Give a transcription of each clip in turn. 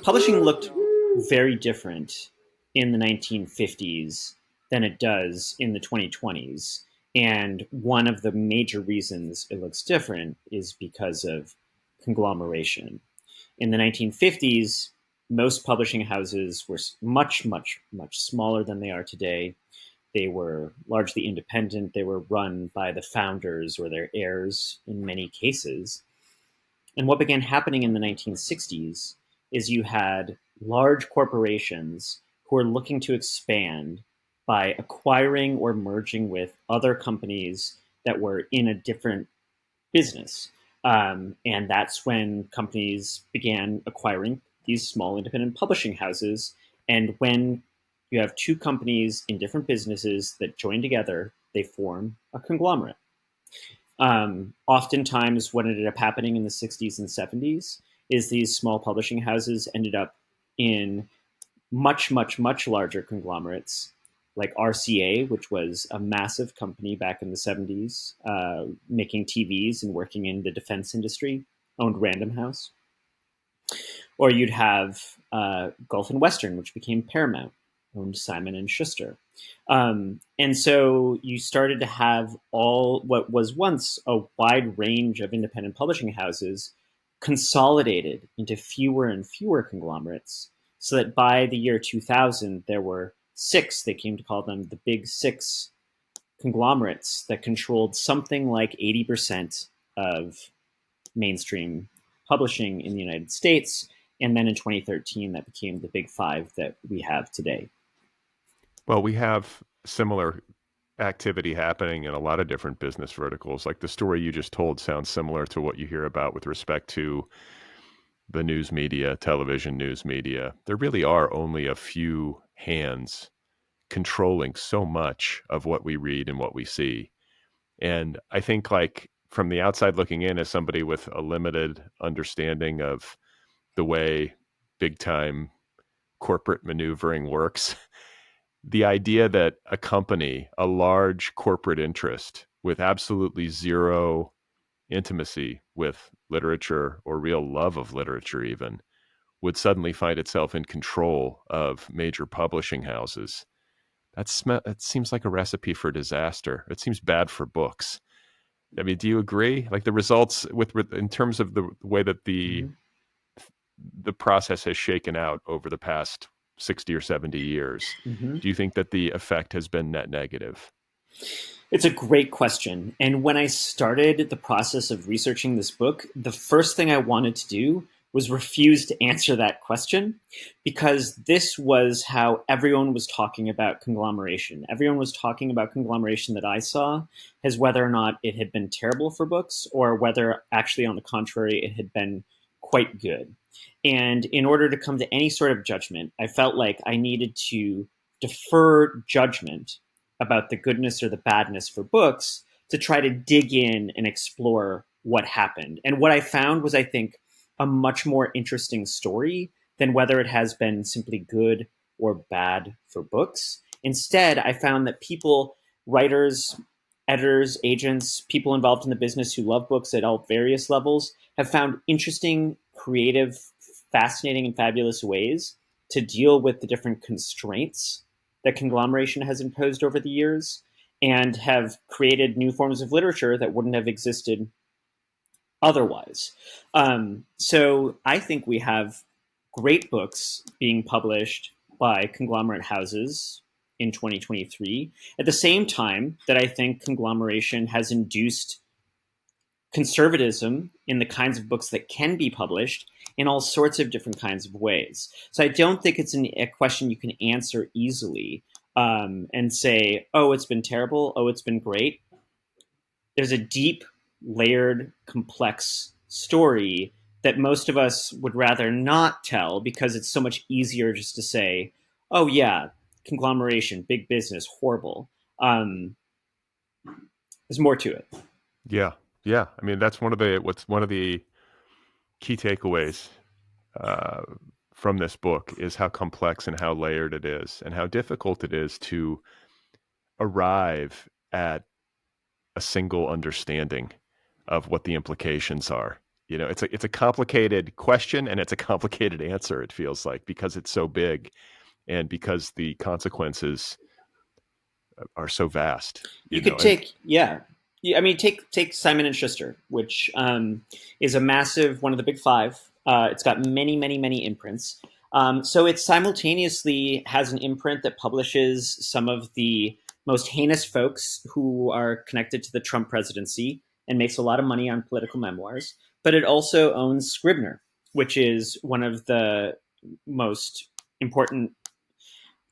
publishing looked very different in the 1950s than it does in the 2020s. And one of the major reasons it looks different is because of conglomeration. In the 1950s, most publishing houses were much, much, much smaller than they are today. They were largely independent. They were run by the founders or their heirs in many cases. And what began happening in the 1960s is you had large corporations who were looking to expand by acquiring or merging with other companies that were in a different business. And that's when companies began acquiring these small independent publishing houses. And when you have two companies in different businesses that join together, they form a conglomerate. Oftentimes, what ended up happening in the 60s and 70s is these small publishing houses ended up in much, much, much larger conglomerates like RCA, which was a massive company back in the 70s, making TVs and working in the defense industry, owned Random House. Or you'd have Gulf and Western, which became Paramount, owned Simon and Schuster. And so you started to have all what was once a wide range of independent publishing houses consolidated into fewer and fewer conglomerates, so that by the year 2000, there were six, they came to call them the big six conglomerates that controlled something like 80% of mainstream publishing in the United States. And then in 2013, that became the big five that we have today. Well, we have similar activity happening in a lot of different business verticals. Like the story you just told sounds similar to what you hear about with respect to the news media, television news media. There really are only a few hands controlling so much of what we read and what we see. And I think, like, from the outside looking in, as somebody with a limited understanding of the way big time corporate maneuvering works, the idea that a company, a large corporate interest with absolutely zero intimacy with literature or real love of literature even, would suddenly find itself in control of major publishing houses. That seems like a recipe for disaster. It seems bad for books. I mean, do you agree? Like the results in terms of the way that the process has shaken out over the past 60 or 70 years, do you think that the effect has been net negative? It's a great question. And when I started the process of researching this book, the first thing I wanted to do was refuse to answer that question, because this was how everyone was talking about conglomeration. Everyone was talking about conglomeration that I saw as whether or not it had been terrible for books or whether actually, on the contrary, it had been quite good. And in order to come to any sort of judgment, I felt like I needed to defer judgment about the goodness or the badness for books to try to dig in and explore what happened. And what I found was, I think, a much more interesting story than whether it has been simply good or bad for books. Instead, I found that people, writers, editors, agents, people involved in the business who love books at all various levels, have found interesting, creative, fascinating, and fabulous ways to deal with the different constraints that conglomeration has imposed over the years, and have created new forms of literature that wouldn't have existed otherwise. So I think we have great books being published by conglomerate houses in 2023, at the same time that I think conglomeration has induced conservatism in the kinds of books that can be published in all sorts of different kinds of ways. So I don't think it's a question you can answer easily and say, oh, it's been terrible, oh, it's been great. There's a deep, layered, complex story that most of us would rather not tell, because it's so much easier just to say, oh yeah, conglomeration, big business, horrible. There's more to it. Yeah. I mean, that's one of the key takeaways from this book is how complex and how layered it is, and how difficult it is to arrive at a single understanding of what the implications are. It's a complicated question and it's a complicated answer, it feels like, because it's so big and because the consequences are so vast, You could and take, yeah. I mean, take Simon and Schuster, which is a massive one of the big five. It's got many, many, many imprints. So it simultaneously has an imprint that publishes some of the most heinous folks who are connected to the Trump presidency and makes a lot of money on political memoirs. But it also owns Scribner, which is one of the most important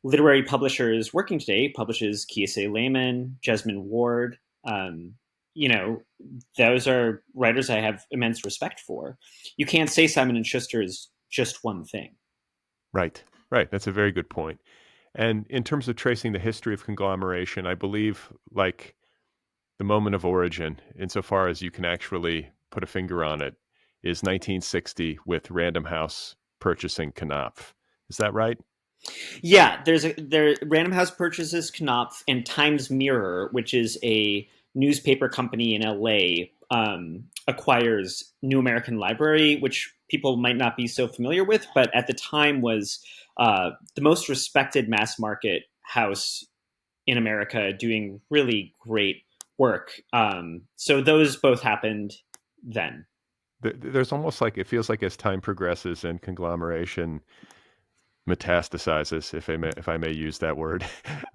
literary publishers working today. Publishes Kiese Layman, Jesmyn Ward. Um, you know, those are writers I have immense respect for. You can't say Simon and Schuster is just one thing. right, right. That's a very good point. And in terms of tracing the history of conglomeration, I believe like the moment of origin, insofar as you can actually put a finger on it, is 1960 with Random House purchasing Knopf. Is that right? Yeah, there Random House purchases Knopf, and Times Mirror, which is a newspaper company in LA, acquires New American Library, which people might not be so familiar with, but at the time was the most respected mass market house in America, doing really great work. So those both happened then. There's almost like it feels like as time progresses and conglomeration metastasizes, if I may use that word,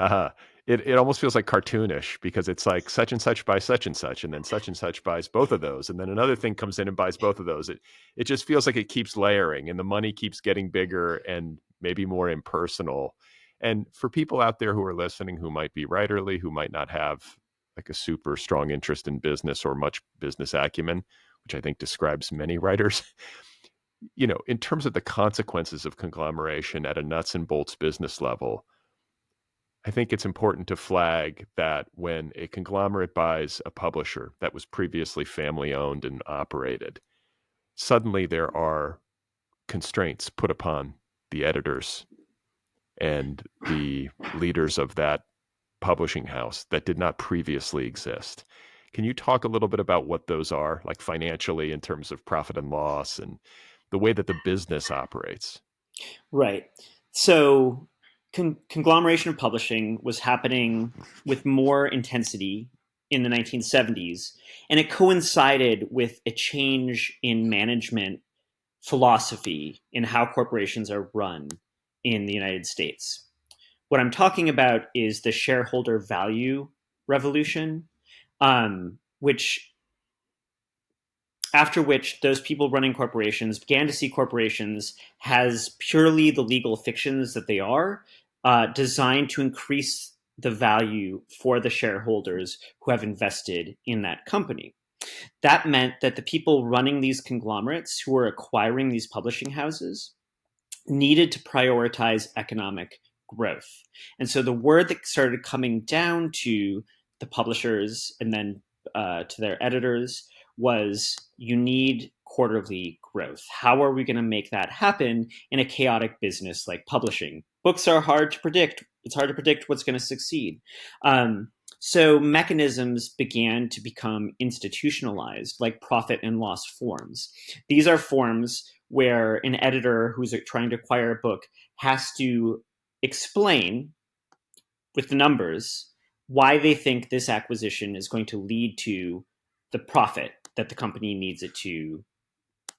uh, it almost feels like cartoonish because it's like such and such buys such, and then such and such buys both of those, and then another thing comes in and buys both of those. It just feels like it keeps layering, and the money keeps getting bigger and maybe more impersonal. And for people out there who are listening, who might be writerly, who might not have like a super strong interest in business or much business acumen, which I think describes many writers, in terms of the consequences of conglomeration at a nuts and bolts business level, I think it's important to flag that when a conglomerate buys a publisher that was previously family owned and operated, suddenly there are constraints put upon the editors and the leaders of that publishing house that did not previously exist. Can you talk a little bit about what those are, like financially in terms of profit and loss and the way that the business operates? Right. So conglomeration of publishing was happening with more intensity in the 1970s, and it coincided with a change in management philosophy in how corporations are run in the United States. What I'm talking about is the shareholder value revolution, which after which those people running corporations began to see corporations as purely the legal fictions that they are, designed to increase the value for the shareholders who have invested in that company. That meant that the people running these conglomerates who were acquiring these publishing houses needed to prioritize economic growth. And so the word that started coming down to the publishers and then to their editors was, you need quarterly growth. How are we going to make that happen in a chaotic business like publishing? Books are hard to predict. It's hard to predict what's going to succeed. So mechanisms began to become institutionalized, like profit and loss forms. These are forms where an editor who's trying to acquire a book has to explain with the numbers why they think this acquisition is going to lead to the profit that the company needs it to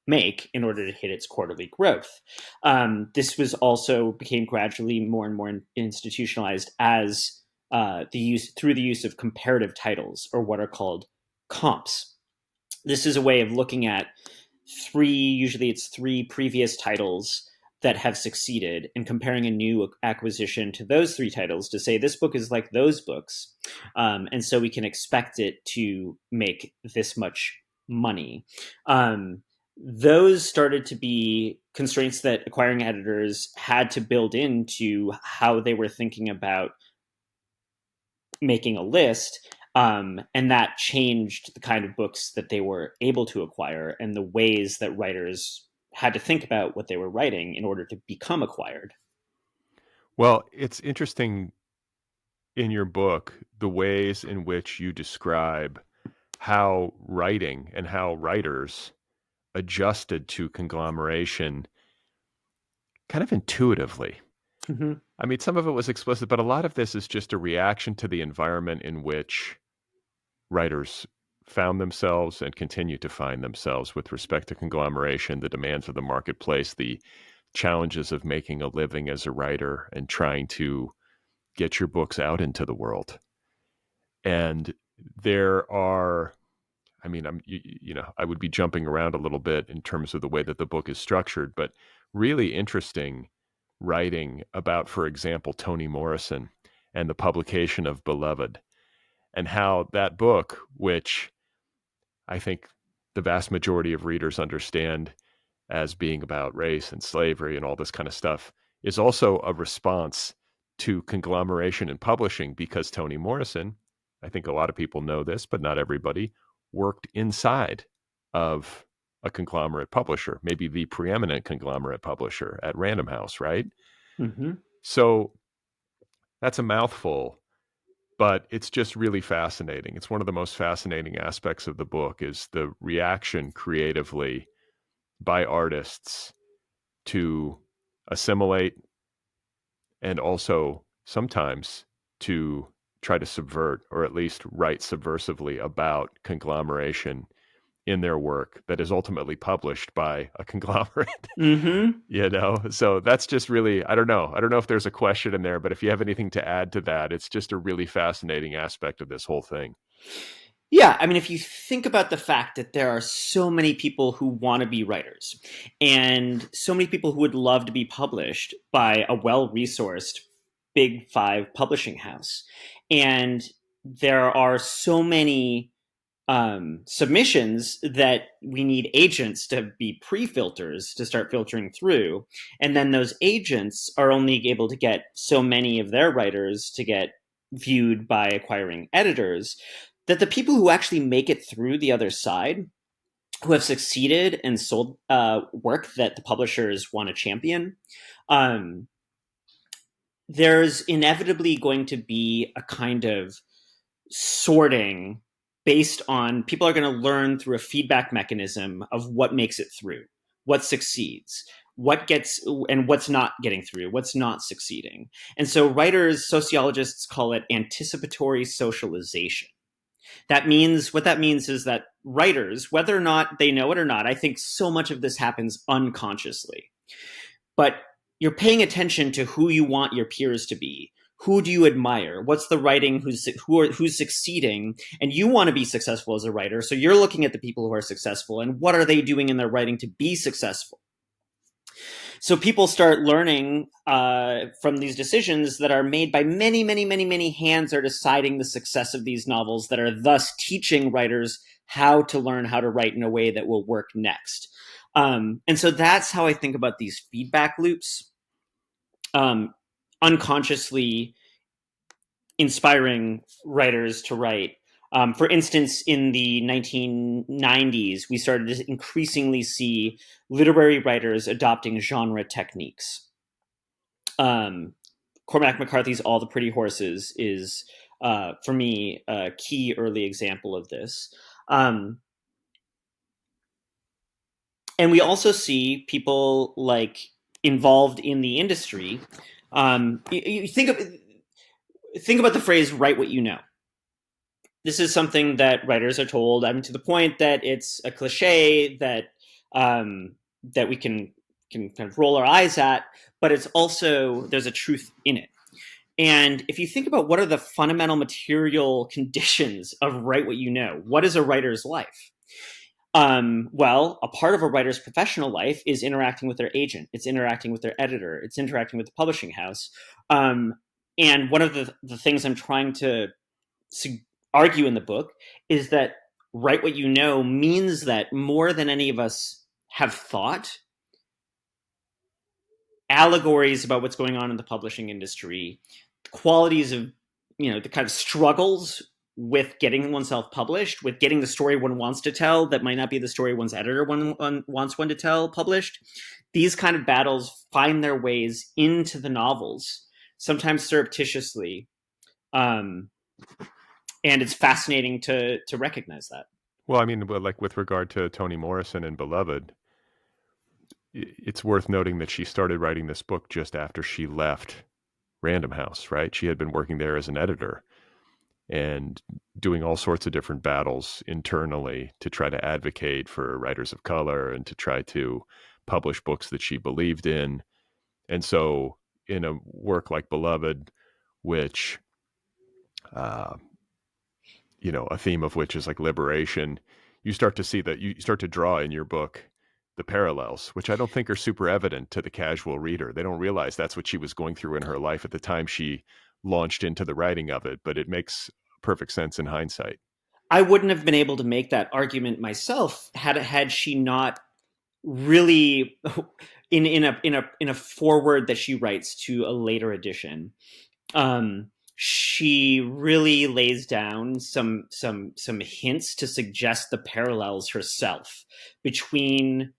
make in order to hit its quarterly growth. This was also became gradually more and more institutionalized as through the use of comparative titles, or what are called comps. This is a way of looking at usually it's three previous titles that have succeeded, and comparing a new acquisition to those three titles to say this book is like those books. And so we can expect it to make this much money. Those started to be constraints that acquiring editors had to build into how they were thinking about making a list. And that changed the kind of books that they were able to acquire and the ways that writers had to think about what they were writing in order to become acquired. Well, it's interesting in your book the ways in which you describe how writing and how writers adjusted to conglomeration kind of intuitively. Mm-hmm. I mean, some of it was explicit, but a lot of this is just a reaction to the environment in which writers found themselves and continue to find themselves with respect to conglomeration, the demands of the marketplace, the challenges of making a living as a writer and trying to get your books out into the world. And there are, I mean, I would be jumping around a little bit in terms of the way that the book is structured, but really interesting writing about, for example, Toni Morrison and the publication of Beloved, and how that book, which I think the vast majority of readers understand as being about race and slavery and all this kind of stuff, is also a response to conglomeration in publishing, because Toni Morrison, I think a lot of people know this, but not everybody, worked inside of a conglomerate publisher, maybe the preeminent conglomerate publisher at Random House, right? Mm-hmm. So that's a mouthful, but it's just really fascinating. It's one of the most fascinating aspects of the book, is the reaction creatively by artists to assimilate and also sometimes to try to subvert, or at least write subversively about conglomeration in their work that is ultimately published by a conglomerate. Mm-hmm. So that's just really, I don't know if there's a question in there, but if you have anything to add to that, it's just a really fascinating aspect of this whole thing. Yeah, I mean, if you think about the fact that there are so many people who want to be writers and so many people who would love to be published by a well-resourced Big Five publishing house, and there are so many submissions that we need agents to be pre-filters to start filtering through, and then those agents are only able to get so many of their writers to get viewed by acquiring editors, that the people who actually make it through the other side, who have succeeded and sold work that the publishers want to champion, um, there's inevitably going to be a kind of sorting based on, people are going to learn through a feedback mechanism of what makes it through, what succeeds, what gets, and what's not getting through, what's not succeeding. And so writers, sociologists call it anticipatory socialization. What that means is that writers, whether or not they know it or not, I think so much of this happens unconsciously, but you're paying attention to who you want your peers to be. Who do you admire? What's the writing who's succeeding? And you want to be successful as a writer, so you're looking at the people who are successful and what are they doing in their writing to be successful. So people start learning from these decisions that are made by many, many, many, many hands are deciding the success of these novels, that are thus teaching writers how to learn how to write in a way that will work next. And so that's how I think about these feedback loops, unconsciously inspiring writers to write. For instance, in the 1990s, we started to increasingly see literary writers adopting genre techniques. Cormac McCarthy's All the Pretty Horses is, for me, a key early example of this. And we also see people like involved in the industry. You think about the phrase "write what you know." This is something that writers are told. I mean, to the point that it's a cliche that that we can kind of roll our eyes at, but it's also, there's a truth in it. And if you think about what are the fundamental material conditions of write what you know, what is a writer's life? Well, a part of a writer's professional life is interacting with their agent. It's interacting with their editor. It's interacting with the publishing house. And one of the things I'm trying to argue in the book is that write what you know means that more than any of us have thought, allegories about what's going on in the publishing industry, qualities of, the kind of struggles with getting oneself published, with getting the story one wants to tell that might not be the story one's editor wants one to tell published. These kind of battles find their ways into the novels, sometimes surreptitiously. And it's fascinating to recognize that. Well, I mean, like with regard to Toni Morrison and Beloved, it's worth noting that she started writing this book just after she left Random House, right? She had been working there as an editor and doing all sorts of different battles internally to try to advocate for writers of color and to try to publish books that she believed in. And so in a work like Beloved, which, uh, a theme of which is like liberation, you start to see that you start to draw in your book the parallels, which I don't think are super evident to the casual reader. They don't realize that's what she was going through in her life at the time she launched into the writing of it, but it makes perfect sense in hindsight. I wouldn't have been able to make that argument myself had she not really in a foreword that she writes to a later edition. She really lays down some hints to suggest the parallels herself between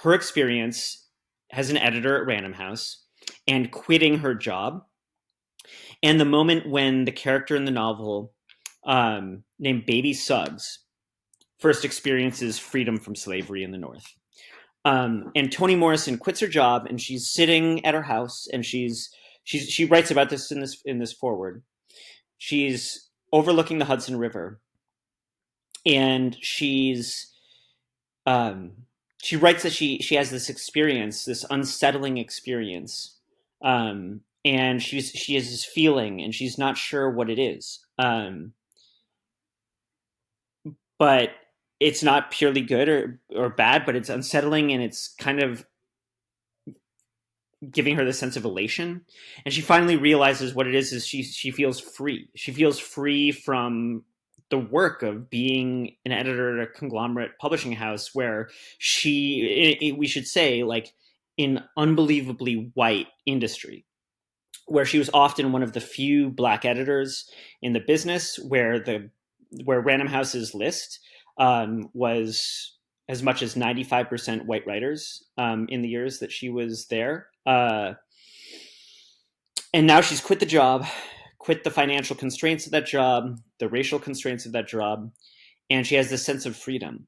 her experience as an editor at Random House and quitting her job, and the moment when the character in the novel, named Baby Suggs, first experiences freedom from slavery in the North. And Toni Morrison quits her job, and she's sitting at her house, and she writes about this in this foreword. She's overlooking the Hudson River, and she writes that she has this experience, this unsettling experience, and she has this feeling, and she's not sure what it is. But it's not purely good or bad, but it's unsettling, and it's kind of giving her the sense of elation. And she finally realizes what it is she feels free. She feels free from the work of being an editor at a conglomerate publishing house where we should say, like, in unbelievably white industry, where she was often one of the few black editors in the business, where Random House's list was as much as 95% white writers in the years that she was there. And now she's quit the job, quit the financial constraints of that job, the racial constraints of that job, and she has this sense of freedom.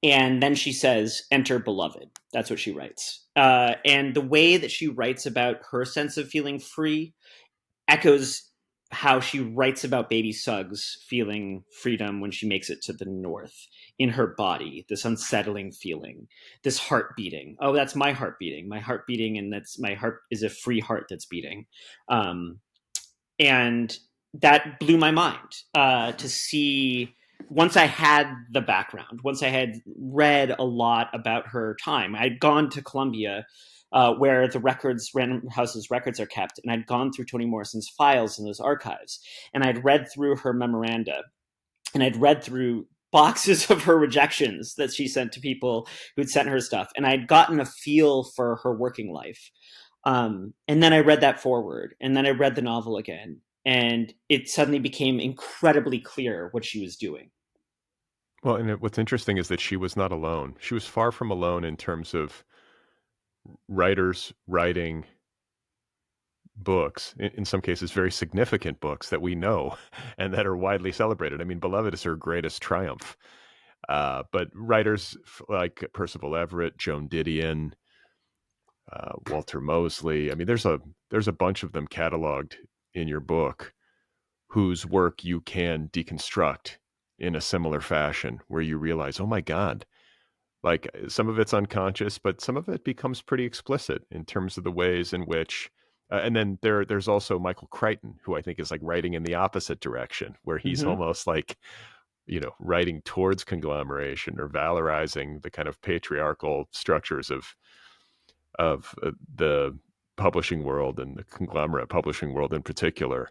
And then she says, "Enter Beloved." That's what she writes. And the way that she writes about her sense of feeling free echoes how she writes about Baby Suggs feeling freedom when she makes it to the North, in her body, this unsettling feeling, this heart beating. Oh, that's my heart beating. My heart beating, and that's my heart is a free heart that's beating. And that blew my mind to see. Once I had the background, once I had read a lot about her time, I'd gone to Columbia, where Random House's records are kept, and I'd gone through Toni Morrison's files in those archives, and I'd read through her memoranda, and I'd read through boxes of her rejections that she sent to people who'd sent her stuff, and I'd gotten a feel for her working life. And then I read that forward, and then I read the novel again, and it suddenly became incredibly clear what she was doing. Well, and what's interesting is that she was not alone. She was far from alone in terms of writers writing books, in some cases very significant books that we know and that are widely celebrated. I mean, Beloved is her greatest triumph. But writers like Percival Everett, Joan Didion, Walter Mosley, I mean, there's a bunch of them cataloged in your book whose work you can deconstruct in a similar fashion, where you realize, oh my God, like some of it's unconscious, but some of it becomes pretty explicit in terms of the ways in which, and then there's also Michael Crichton, who I think is like writing in the opposite direction, where he's almost like, writing towards conglomeration or valorizing the kind of patriarchal structures of the publishing world and the conglomerate publishing world in particular.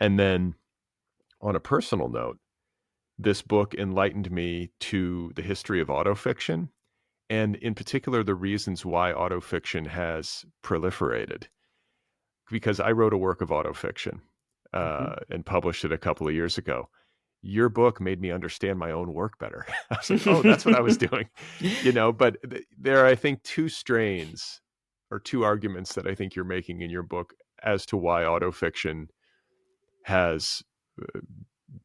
And then on a personal note, this book enlightened me to the history of autofiction, and in particular, the reasons why autofiction has proliferated. Because I wrote a work of autofiction and published it a couple of years ago. Your book made me understand my own work better. I was like, oh, that's what I was doing. But there are, I think, two strains or two arguments that I think you're making in your book as to why autofiction has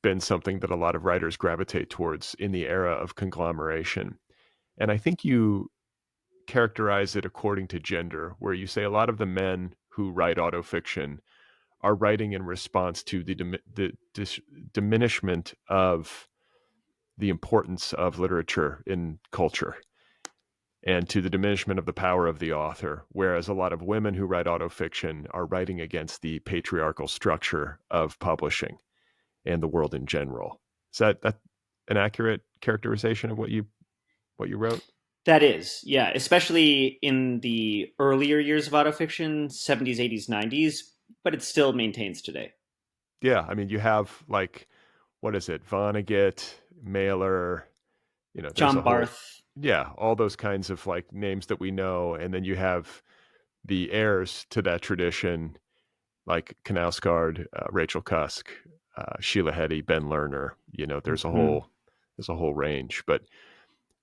been something that a lot of writers gravitate towards in the era of conglomeration. And I think you characterize it according to gender, where you say a lot of the men who write autofiction are writing in response to the diminishment of the importance of literature in culture and to the diminishment of the power of the author, whereas a lot of women who write autofiction are writing against the patriarchal structure of publishing and the world in general. Is that an accurate characterization of what you wrote? That is, yeah, especially in the earlier years of autofiction, 70s, 80s, 90s, but it still maintains today. Yeah, I mean, you have like, what is it, Vonnegut, Mailer, there's a John whole, Barth. yeah, all those kinds of like names that we know. And then you have the heirs to that tradition, like Knausgaard, Rachel Cusk, Sheila Heti, Ben Lerner. There's a Mhm. whole range. But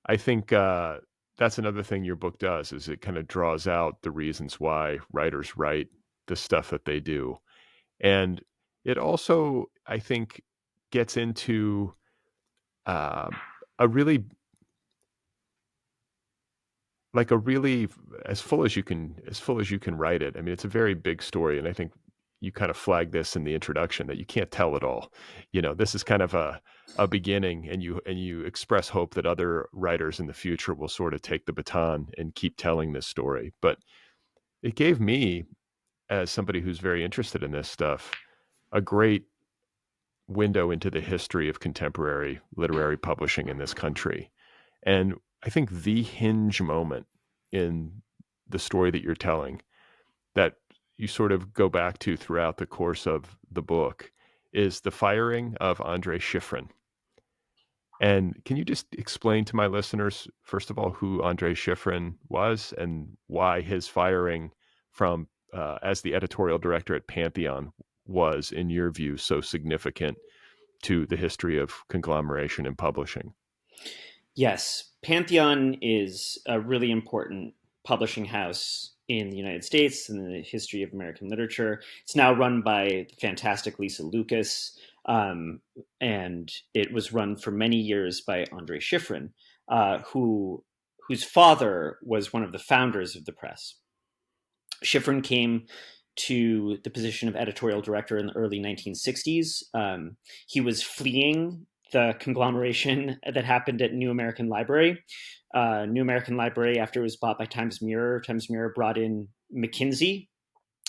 I think that's another thing your book does is it kind of draws out the reasons why writers write the stuff that they do. And it also, I think, gets into uh, a really a really as full as you can write it. I mean, it's a very big story, and I think you kind of flag this in the introduction that you can't tell it all. This is kind of a beginning, and you express hope that other writers in the future will sort of take the baton and keep telling this story. But it gave me, as somebody who's very interested in this stuff, a great window into the history of contemporary literary publishing in this country. And I think the hinge moment in the story that you're telling that you sort of go back to throughout the course of the book is the firing of Andrei Shifrin. And can you just explain to my listeners, first of all, who Andrei Shifrin was and why his firing from as the editorial director at Pantheon was, in your view, so significant to the history of conglomeration in publishing? Yes, Pantheon is a really important publishing house in the United States and in the history of American literature. It's now run by the fantastic Lisa Lucas, um, and it was run for many years by Andrei Shifrin, whose father was one of the founders of the press. Shifrin came to the position of editorial director in the early 1960s. He was fleeing the conglomeration that happened at New American Library. New American Library, after it was bought by Times Mirror brought in McKinsey,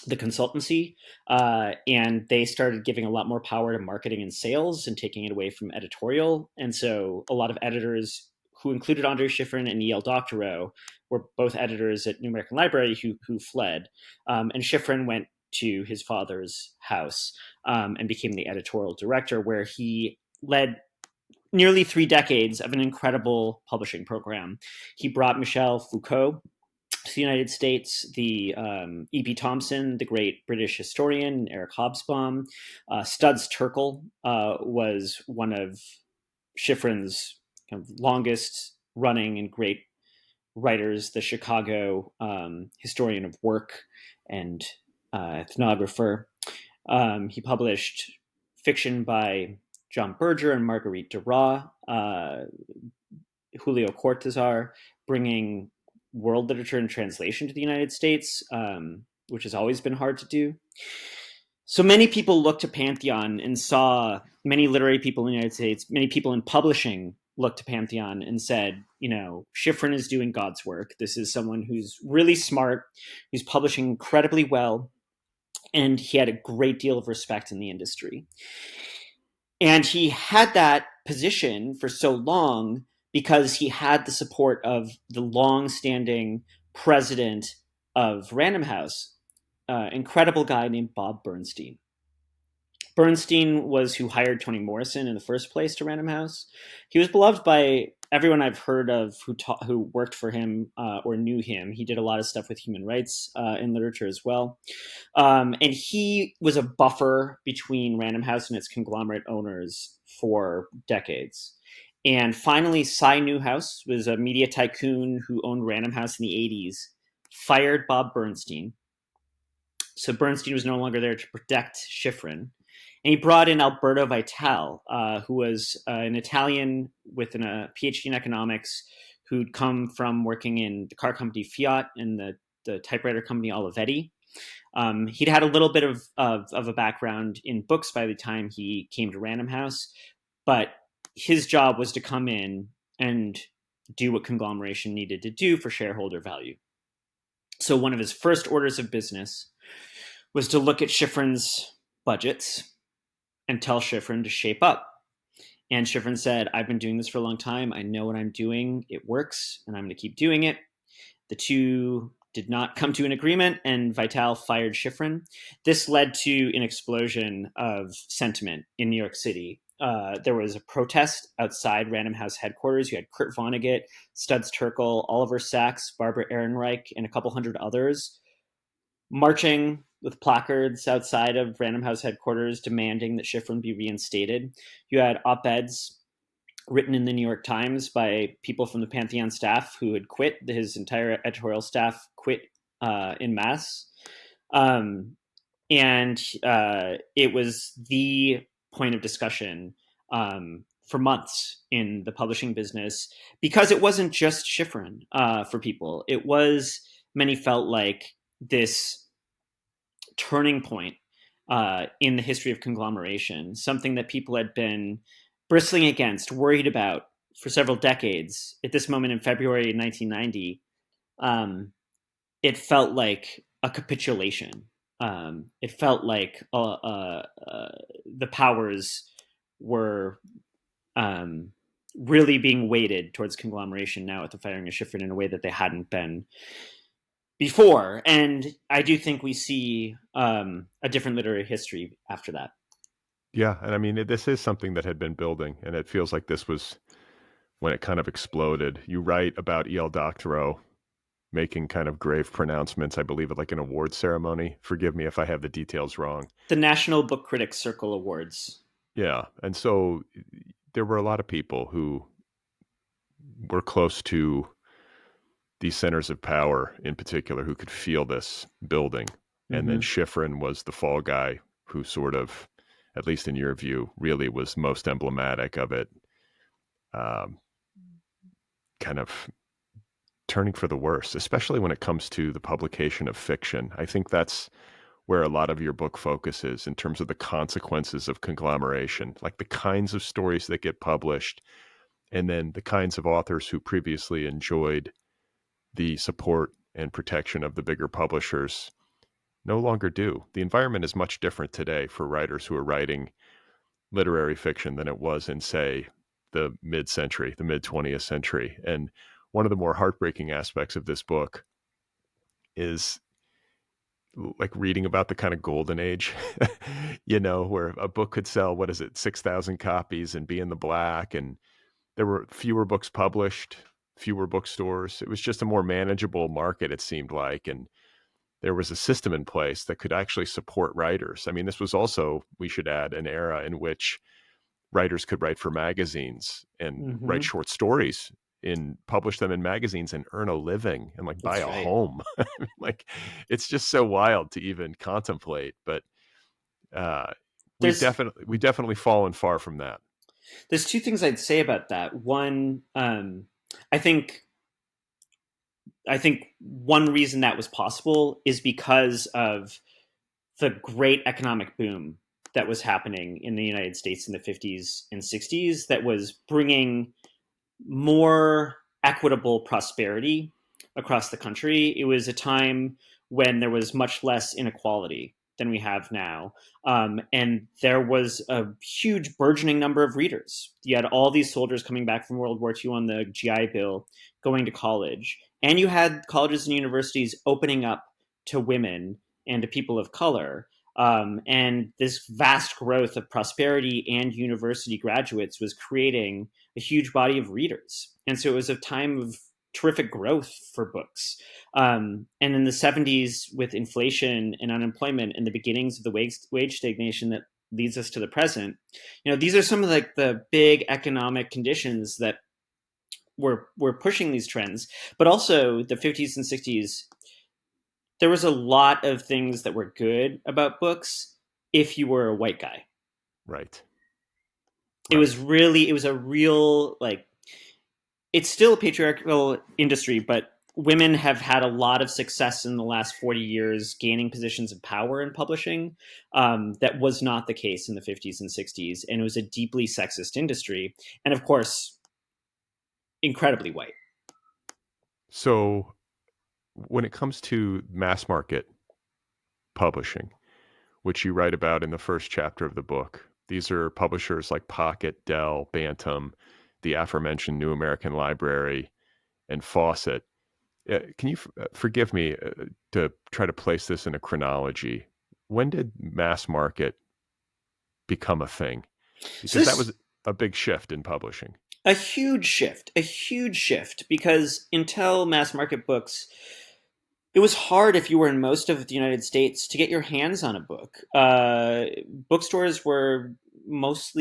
the consultancy, and they started giving a lot more power to marketing and sales and taking it away from editorial. And so a lot of editors, who included Andrei Shifrin and E.L. Doctorow, were both editors at New American Library who fled. And Shifrin went to his father's house and became the editorial director, where he led nearly 3 decades of an incredible publishing program. He brought Michel Foucault to the United States, the E.P. Thompson, the great British historian, Eric Hobsbawm. Studs Terkel was one of Shifrin's kind of longest running and great writers, the Chicago historian of work and ethnographer. He published fiction by John Berger and Marguerite Duras, Julio Cortázar, bringing world literature and translation to the United States, which has always been hard to do. So many people looked to Pantheon and saw many literary people in the United States, many people in publishing looked to Pantheon and said, Shifrin is doing God's work. This is someone who's really smart, who's publishing incredibly well, and he had a great deal of respect in the industry. And he had that position for so long because he had the support of the long-standing president of Random House, incredible guy named Bob Bernstein. Bernstein was who hired Toni Morrison in the first place to Random House. He was beloved by everyone I've heard of who worked for him or knew him. He did a lot of stuff with human rights in literature as well. And he was a buffer between Random House and its conglomerate owners for decades. And finally, Cy Newhouse was a media tycoon who owned Random House in the 80s, fired Bob Bernstein. So Bernstein was no longer there to protect Shifrin. And he brought in Alberto Vital, who was an Italian with a PhD in economics, who'd come from working in the car company Fiat and the typewriter company Olivetti. He'd had a little bit of a background in books by the time he came to Random House, but his job was to come in and do what Conglomeration needed to do for shareholder value. So one of his first orders of business was to look at Schifrin's budgets and tell Schifrin to shape up. And Schifrin said, I've been doing this for a long time. I know what I'm doing. It works, and I'm going to keep doing it. The two did not come to an agreement, and Vital fired Schifrin. This led to an explosion of sentiment in New York City. There was a protest outside Random House headquarters. You had Kurt Vonnegut, Studs Terkel, Oliver Sacks, Barbara Ehrenreich, and a couple hundred others marching with placards outside of Random House headquarters demanding that Schifrin be reinstated. You had op-eds written in the New York Times by people from the Pantheon staff who had quit. His entire editorial staff quit en masse. And it was the point of discussion for months in the publishing business, because it wasn't just Schifrin for people. It was, many felt like, this turning point in the history of conglomeration, something that people had been bristling against, worried about for several decades. At this moment in February 1990, it felt like a capitulation. It felt like the powers were really being weighted towards conglomeration now at the firing of Schifrin in a way that they hadn't been before. And I do think we see a different literary history after that. Yeah, and I mean, this is something that had been building, and it feels like this was when it kind of exploded. You write about E.L. Doctorow making kind of grave pronouncements, I believe, at like an award ceremony. Forgive me if I have the details wrong. The National Book Critics Circle Awards. Yeah, and so there were a lot of people who were close to these centers of power in particular who could feel this building. Mm-hmm. And then Schifrin was the fall guy who sort of, at least in your view, really was most emblematic of it, kind of turning for the worse, especially when it comes to the publication of fiction. I think that's where a lot of your book focuses in terms of the consequences of conglomeration, like the kinds of stories that get published, and then the kinds of authors who previously enjoyed the support and protection of the bigger publishers no longer do. The environment is much different today for writers who are writing literary fiction than it was in, say, the mid-century, the mid-20th century. And one of the more heartbreaking aspects of this book is like reading about the kind of golden age, where a book could sell, 6,000 copies and be in the black. And there were fewer books published, fewer bookstores. It was just a more manageable market, it seemed like. And there was a system in place that could actually support writers. I mean, this was also, we should add, an era in which writers could write for magazines and write short stories and publish them in magazines and earn a living and like buy a home. Like, it's just so wild to even contemplate, but we've definitely fallen far from that. There's two things I'd say about that. One, I think one reason that was possible is because of the great economic boom that was happening in the United States in the 50s and 60s that was bringing more equitable prosperity across the country. It was a time when there was much less inequality than we have now. And there was a huge burgeoning number of readers. You had all these soldiers coming back from World War II on the GI Bill, going to college. And you had colleges and universities opening up to women and to people of color. And this vast growth of prosperity and university graduates was creating a huge body of readers. And so it was a time of terrific growth for books. And in the 70s, with inflation and unemployment and the beginnings of the wage stagnation that leads us to the present, these are some of the big economic conditions that were pushing these trends. But also the 50s and 60s, there was a lot of things that were good about books if you were a white guy. Right. It Right. was really, it was a real, like, it's still a patriarchal industry, but women have had a lot of success in the last 40 years gaining positions of power in publishing. That was not the case in the 50s and 60s. And it was a deeply sexist industry. And of course, incredibly white. So when it comes to mass market publishing, which you write about in the first chapter of the book, these are publishers like Pocket, Dell, Bantam, the aforementioned New American Library, and Fawcett. Can you forgive me to try to place this in a chronology? When did mass market become a thing? So Because that was this a big shift in publishing. a huge shift, because until mass market books, it was hard if you were in most of the United States to get your hands on a book. Bookstores were most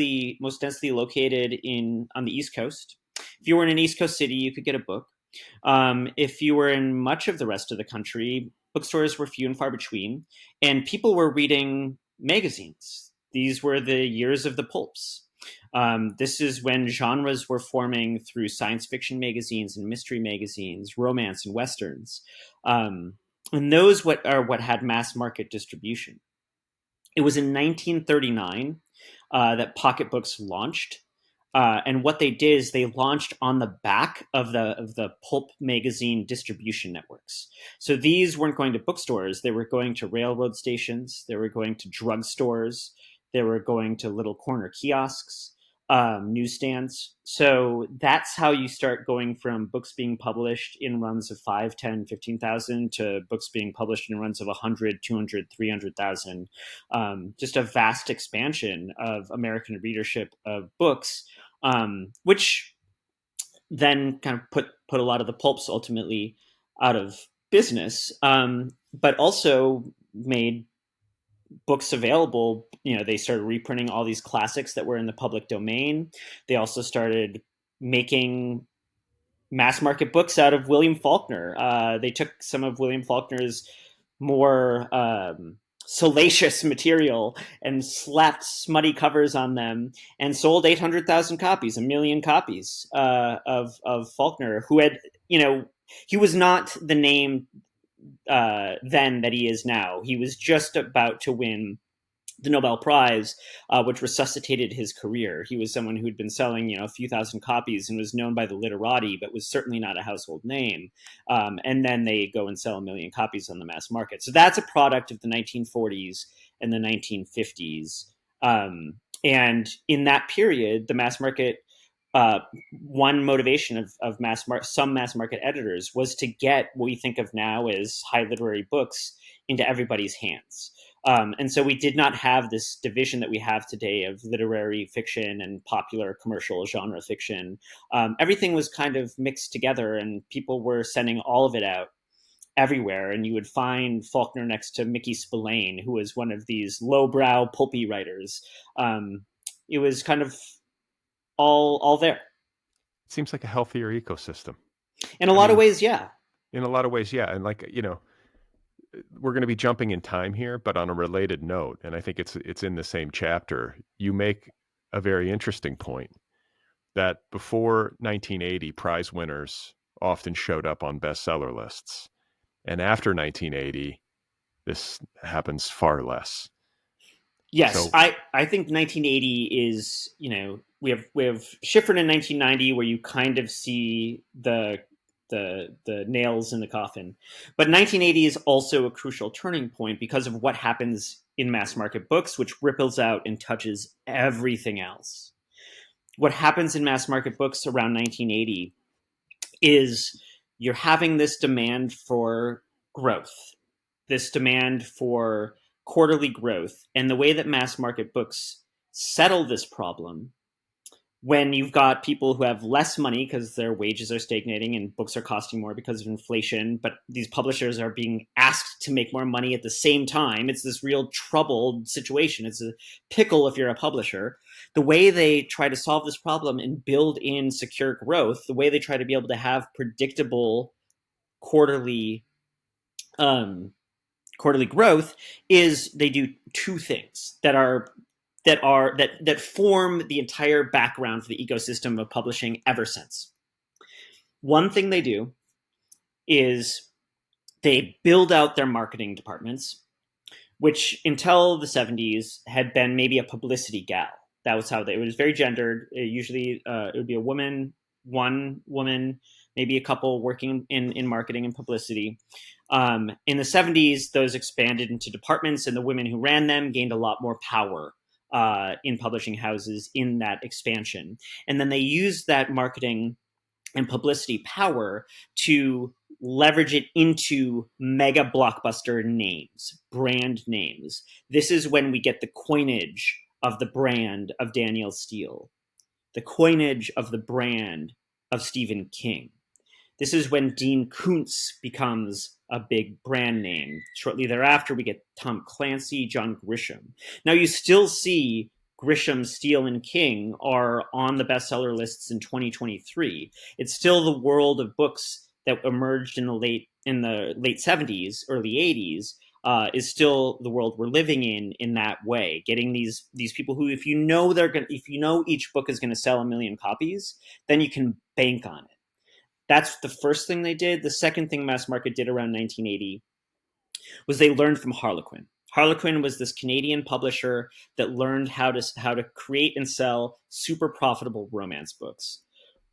densely located in on the East Coast. If you were in an East Coast city, you could get a book. If you were in much of the rest of the country, bookstores were few and far between, and people were reading magazines. These were the years of the pulps. This is when genres were forming through science fiction magazines and mystery magazines, romance and westerns, um, and those what had mass market distribution. It was in 1939 that pocketbooks launched. And what they did is they launched on the back of the pulp magazine distribution networks. So these weren't going to bookstores; they were going to railroad stations, they were going to drugstores, they were going to little corner kiosks, newsstands. So that's how you start going from books being published in runs of 5, 10, 15,000 to books being published in runs of 100, 200, 300,000. Just a vast expansion of American readership of books, which then kind of put a lot of the pulps ultimately out of business, but also made books available. You know, they started reprinting all these classics that were in the public domain. They also started making mass market books out of William Faulkner. They took some of William Faulkner's more salacious material and slapped smutty covers on them and sold 800,000 copies, a million copies of Faulkner, who had, you know, he was not the name then that he is now. He was just about to win the Nobel Prize, which resuscitated his career. He was someone who had been selling, you know, a few thousand copies and was known by the literati, but was certainly not a household name. And then they go and sell a million copies on the mass market. So that's a product of the 1940s and the 1950s. And in that period, the mass market, uh, one motivation of some mass market editors was to get what we think of now as high literary books into everybody's hands. And so we did not have this division that we have today of literary fiction and popular commercial genre fiction. Everything was kind of mixed together, and people were sending all of it out everywhere. And you would find Faulkner next to Mickey Spillane, who was one of these lowbrow, pulpy writers. It was kind of all there. It seems like a healthier ecosystem. In a I lot of mean, ways, yeah. in a lot of ways, yeah. And like, we're going to be jumping in time here, but on a related note, and I think it's in the same chapter, you make a very interesting point that before 1980, prize winners often showed up on bestseller lists. And after 1980, this happens far less. Yes, So, I think 1980 is, you know, we have Schifrin in 1990, where you kind of see the nails in the coffin, but 1980 is also a crucial turning point because of what happens in mass market books, which ripples out and touches everything else. What happens in mass market books around 1980 is you're having this demand for growth, this demand for quarterly growth. And the way that mass market books settle this problem, when you've got people who have less money because their wages are stagnating and books are costing more because of inflation, but these publishers are being asked to make more money at the same time. It's this real troubled situation. It's a pickle if you're a publisher. The way they try to solve this problem and build in secure growth, the way they try to be able to have predictable quarterly um, quarterly growth, is they do two things that are that form the entire background for the ecosystem of publishing ever since. One thing they do is they build out their marketing departments, which until the 70s had been maybe a publicity gal. That was how it was very gendered. Usually it would be a woman, one woman, maybe a couple working in marketing and publicity. In the 70s, those expanded into departments, and the women who ran them gained a lot more power in publishing houses in that expansion. And then they used that marketing and publicity power to leverage it into mega blockbuster names, brand names. This is when we get the coinage of the brand of Danielle Steele, the coinage of the brand of Stephen King. This is when Dean Koontz becomes a big brand name. Shortly thereafter, we get Tom Clancy, John Grisham. Now, you still see Grisham, Steele, and King are on the bestseller lists in 2023. It's still the world of books that emerged in the late 70s, early 80s, is still the world we're living in that way. Getting these people who, if you know each book is going to sell 1 million copies, then you can bank on it. That's the first thing they did. The second thing Mass Market did around 1980 was they learned from Harlequin. Harlequin was this Canadian publisher that learned how to create and sell super profitable romance books.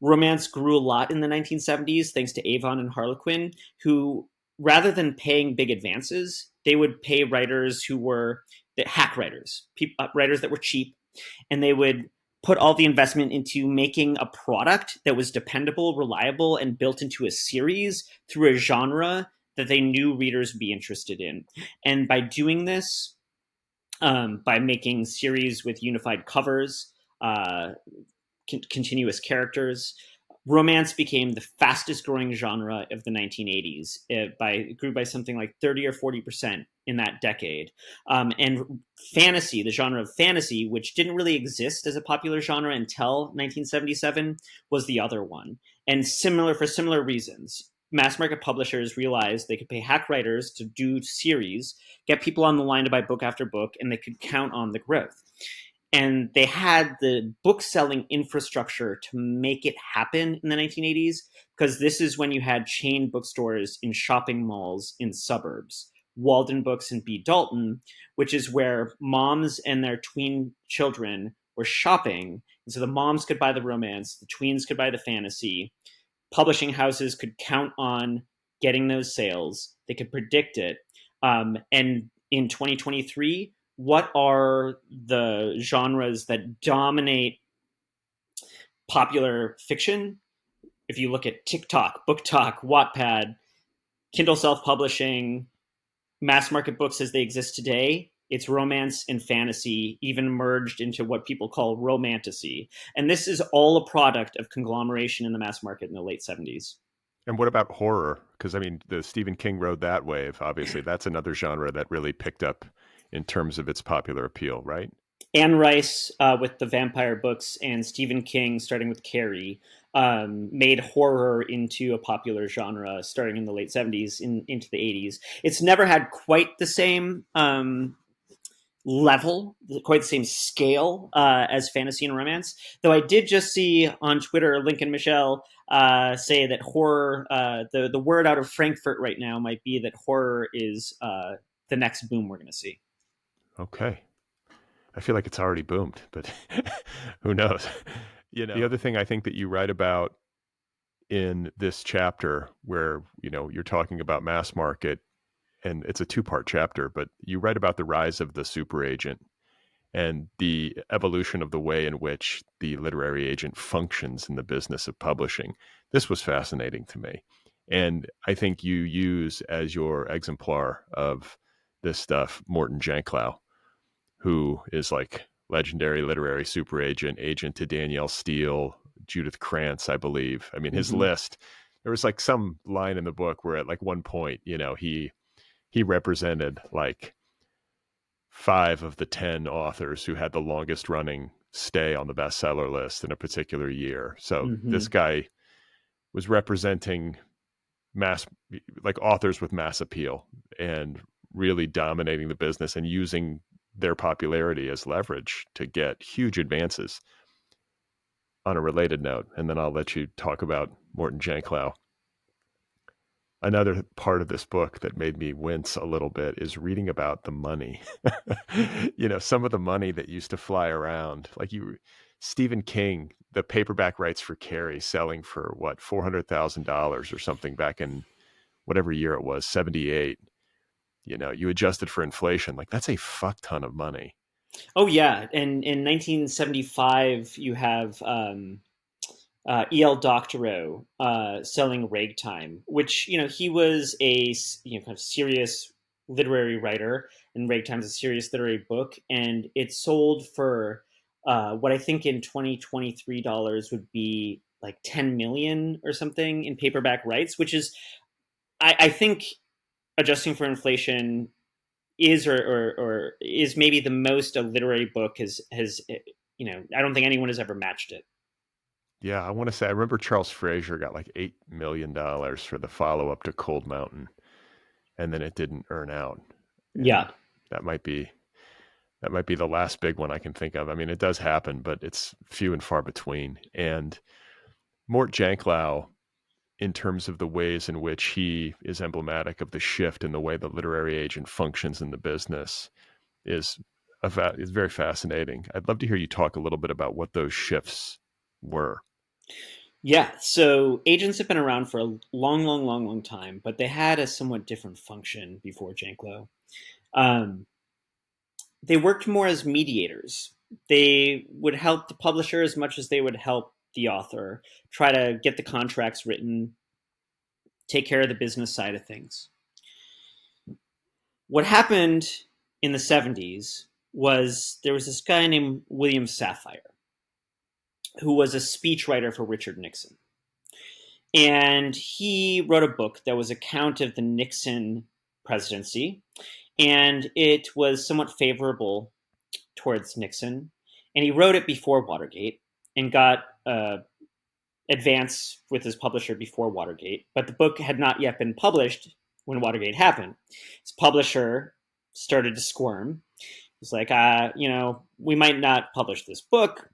Romance grew a lot in the 1970s thanks to Avon and Harlequin, who, rather than paying big advances, they would pay writers who were hack writers, writers that were cheap, and they would put all the investment into making a product that was dependable, reliable, and built into a series through a genre that they knew readers would be interested in. And by doing this, by making series with unified covers, continuous characters, romance became the fastest growing genre of the 1980s. It grew by something like 30 or 40% in that decade. And fantasy, the genre of fantasy, which didn't really exist as a popular genre until 1977, was the other one. And for similar reasons. Mass market publishers realized they could pay hack writers to do series, get people on the line to buy book after book, and they could count on the growth. And they had the book selling infrastructure to make it happen in the 1980s, because this is when you had chain bookstores in shopping malls in suburbs, Walden Books and B. Dalton, which is where moms and their tween children were shopping. And so the moms could buy the romance, the tweens could buy the fantasy. Publishing houses could count on getting those sales. They could predict it. And in 2023, what are the genres that dominate popular fiction? If you look at TikTok, BookTok, Wattpad, Kindle self-publishing, mass market books as they exist today, it's romance and fantasy, even merged into what people call romantasy. And this is all a product of conglomeration in the mass market in the late 70s. And what about horror? Because, I mean, the Stephen King rode that wave. Obviously, that's another genre that really picked up in terms of its popular appeal, right? Anne Rice with the vampire books and Stephen King, starting with Carrie, made horror into a popular genre starting in the late 70s into the 80s. It's never had quite the same level, quite the same scale as fantasy and romance. Though I did just see on Twitter Lincoln Michelle say that horror, the word out of Frankfurt right now might be that horror is the next boom we're going to see. Okay. I feel like it's already boomed, but who knows? The other thing I think that you write about in this chapter where, you're talking about mass market, and it's a 2-part chapter, but you write about the rise of the super agent and the evolution of the way in which the literary agent functions in the business of publishing. This was fascinating to me. And I think you use as your exemplar of this stuff, Morton Janklow, who is like legendary literary super agent to Danielle Steele, Judith Krantz, I believe. I mean, his list, there was like some line in the book where at like one point, he represented like 5 of the 10 authors who had the longest running stay on the bestseller list in a particular year. So this guy was representing authors with mass appeal and really dominating the business and using their popularity as leverage to get huge advances. On a related note, and then I'll let you talk about Morton Janklow. Another part of this book that made me wince a little bit is reading about the money. Some of the money that used to fly around, like Stephen King, the paperback rights for Carrie selling for what, $400,000 or something back in whatever year it was, 78. You adjusted for inflation, like that's a fuck ton of money. Oh yeah, and in 1975 you have E.L. Doctorow selling Ragtime, which he was a kind of serious literary writer, and Ragtime's a serious literary book, and it sold for what I think in 2023 dollars would be like 10 million or something in paperback rights, which is I think adjusting for inflation is or is maybe the most a literary book has I don't think anyone has ever matched it. Yeah, I want to say I remember Charles Frazier got like $8 million for the follow-up to Cold Mountain, and then it didn't earn out. And Yeah. that might be the last big one I can think of. I mean, it does happen, but it's few and far between. And Mort Janklow, in terms of the ways in which he is emblematic of the shift in the way the literary agent functions in the business, is very fascinating. I'd love to hear you talk a little bit about what those shifts were. Yeah, so agents have been around for a long time, but they had a somewhat different function before Janklow. Um, they worked more as mediators. They would help the publisher as much as they would help the author, try to get the contracts written, take care of the business side of things. What happened in the 70s was there was this guy named William Safire, who was a speechwriter for Richard Nixon. And he wrote a book that was an account of the Nixon presidency, and it was somewhat favorable towards Nixon. And he wrote it before Watergate and got advance with his publisher before Watergate, but the book had not yet been published when Watergate happened. His publisher started to squirm. He's like, we might not publish this book.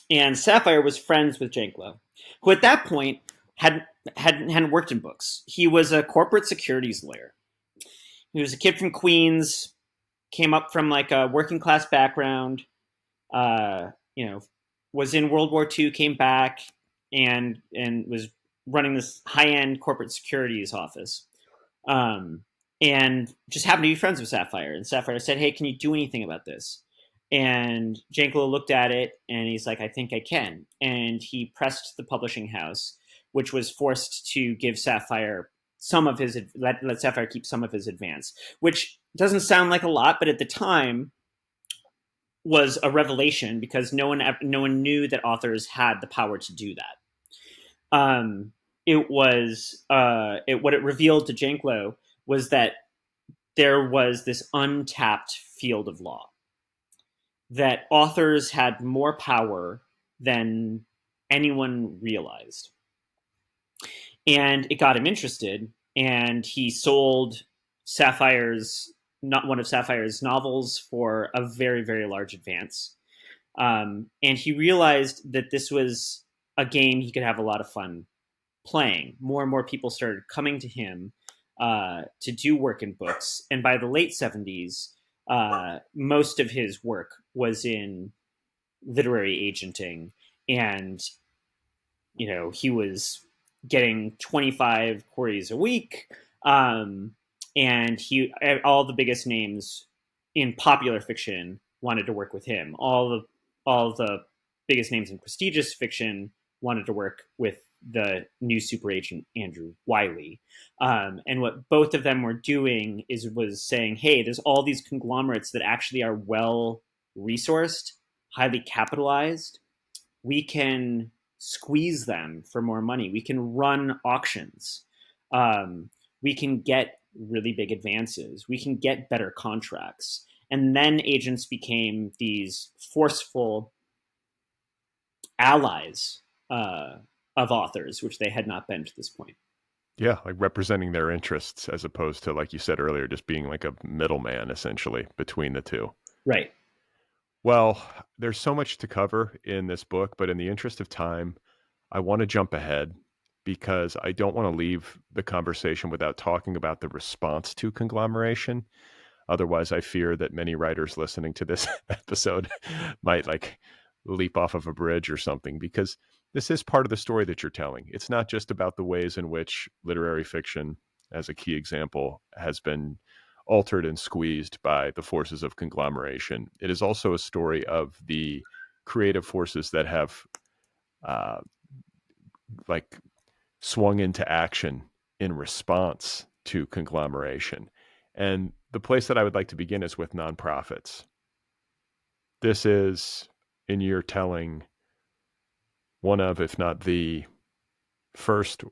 And Safire was friends with Janklow, who at that point hadn't worked in books. He was a corporate securities lawyer. He was a kid from Queens, came up from like a working class background, uh, you know, was in World War II, came back, and was running this high end corporate securities office, and just happened to be friends with Safire. And Safire said, "Hey, can you do anything about this?" And Janklow looked at it, and he's like, "I think I can." And he pressed the publishing house, which was forced to give Safire some of his let Safire keep some of his advance, which doesn't sound like a lot, but at the time was a revelation because no one knew that authors had the power to do that. It was what it revealed to Janklow was that there was this untapped field of law, that authors had more power than anyone realized, and it got him interested. And he sold Safire's not one of Safire's novels for a very large advance. And he realized that this was a game he could have a lot of fun playing. More and more people started coming to him to do work in books. And by the late 70s, most of his work was in literary agenting. And, he was getting 25 queries a week. And all the biggest names in popular fiction wanted to work with him. All the biggest names in prestigious fiction wanted to work with the new super agent Andrew Wiley. And what both of them were doing was saying, hey, there's all these conglomerates that actually are well resourced, highly capitalized. We can squeeze them for more money. We can run auctions. We can get really big advances. We can get better contracts. And then agents became these forceful allies of authors, which they had not been to this point. Yeah, like representing their interests as opposed to, like you said earlier, just being like a middleman essentially between the two. Right. Well, there's so much to cover in this book, but in the interest of time, I want to jump ahead because I don't want to leave the conversation without talking about the response to conglomeration. Otherwise, I fear that many writers listening to this episode might like leap off of a bridge or something, because this is part of the story that you're telling. It's not just about the ways in which literary fiction, as a key example, has been altered and squeezed by the forces of conglomeration. It is also a story of the creative forces that have uh, like swung into action in response to conglomeration. And the place that I would like to begin is with nonprofits. This is, in your telling, one of, if not the first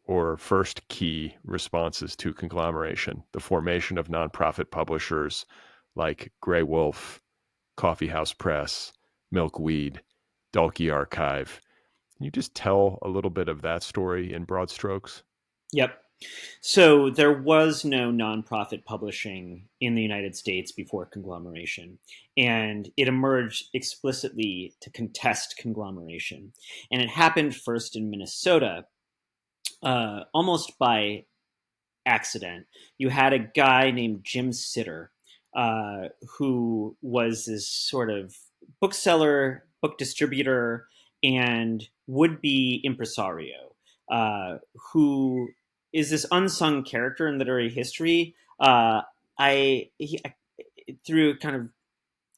key responses to conglomeration, the formation of nonprofit publishers like Grey Wolf, Coffee House Press, Milkweed, Dalkey Archive. Can you just tell a little bit of that story in broad strokes? Yep. So there was no nonprofit publishing in the United States before conglomeration, and it emerged explicitly to contest conglomeration. And it happened first in Minnesota, almost by accident. You had a guy named Jim Sitter, who was this sort of bookseller, book distributor, and would-be impresario, who is this unsung character in literary history. Through kind of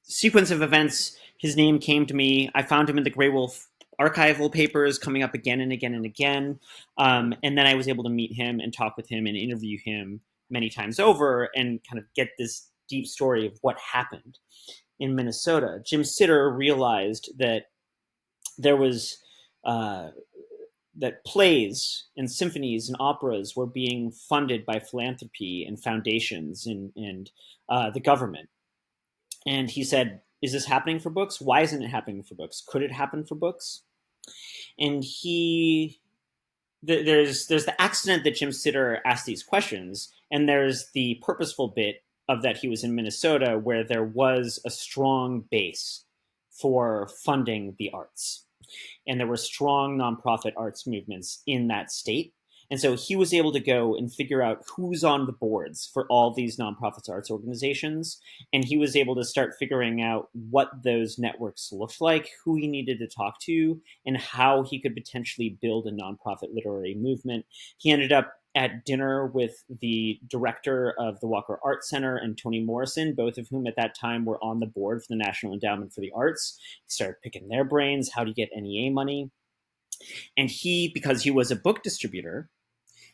sequence of events, his name came to me. I found him in the Grey Wolf archival papers coming up again and again and again. And then I was able to meet him and talk with him and interview him many times over and kind of get this deep story of what happened in Minnesota. Jim Sitter realized that there was that plays and symphonies and operas were being funded by philanthropy and foundations and the government. And he said, is this happening for books? Why isn't it happening for books? Could it happen for books? And there's the accident that Jim Sitter asked these questions, and there's the purposeful bit of that he was in Minnesota where there was a strong base for funding the arts. And there were strong nonprofit arts movements in that state. And so he was able to go and figure out who's on the boards for all these nonprofits arts organizations. And he was able to start figuring out what those networks looked like, who he needed to talk to, and how he could potentially build a nonprofit literary movement. He ended up at dinner with the director of the Walker Art Center and Toni Morrison, both of whom at that time were on the board for the National Endowment for the Arts. He started picking their brains. How do you get NEA money? And he, because he was a book distributor,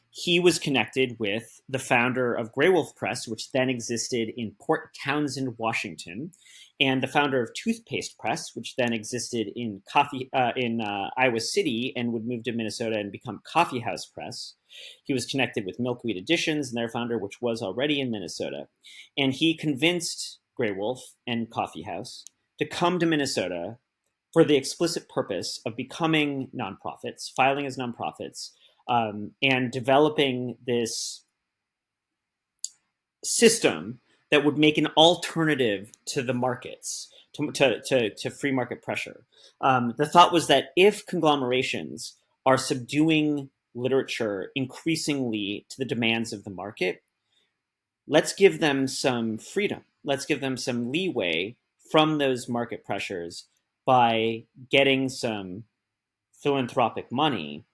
he was connected with the founder of Grey Wolf Press, which then existed in Port Townsend, Washington, and the founder of Toothpaste Press, which then existed in Iowa City and would move to Minnesota and become Coffee House Press. He was connected with Milkweed Editions and their founder, which was already in Minnesota. And he convinced Grey Wolf and Coffee House to come to Minnesota for the explicit purpose of becoming nonprofits, filing as nonprofits, and developing this system that would make an alternative to the markets, to free market pressure. The thought was that if conglomerations are subduing literature increasingly to the demands of the market, let's give them some freedom. Let's give them some leeway from those market pressures by getting some philanthropic money,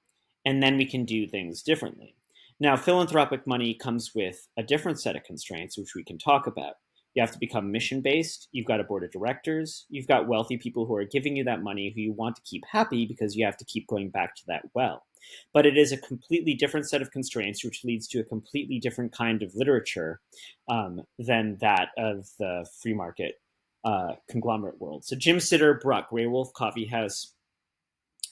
and then we can do things differently. Now, philanthropic money comes with a different set of constraints, which we can talk about. You have to become mission-based. You've got a board of directors. You've got wealthy people who are giving you that money who you want to keep happy because you have to keep going back to that well. But it is a completely different set of constraints, which leads to a completely different kind of literature than that of the free market conglomerate world. So Jim Sitter brought Grey Wolf Coffee House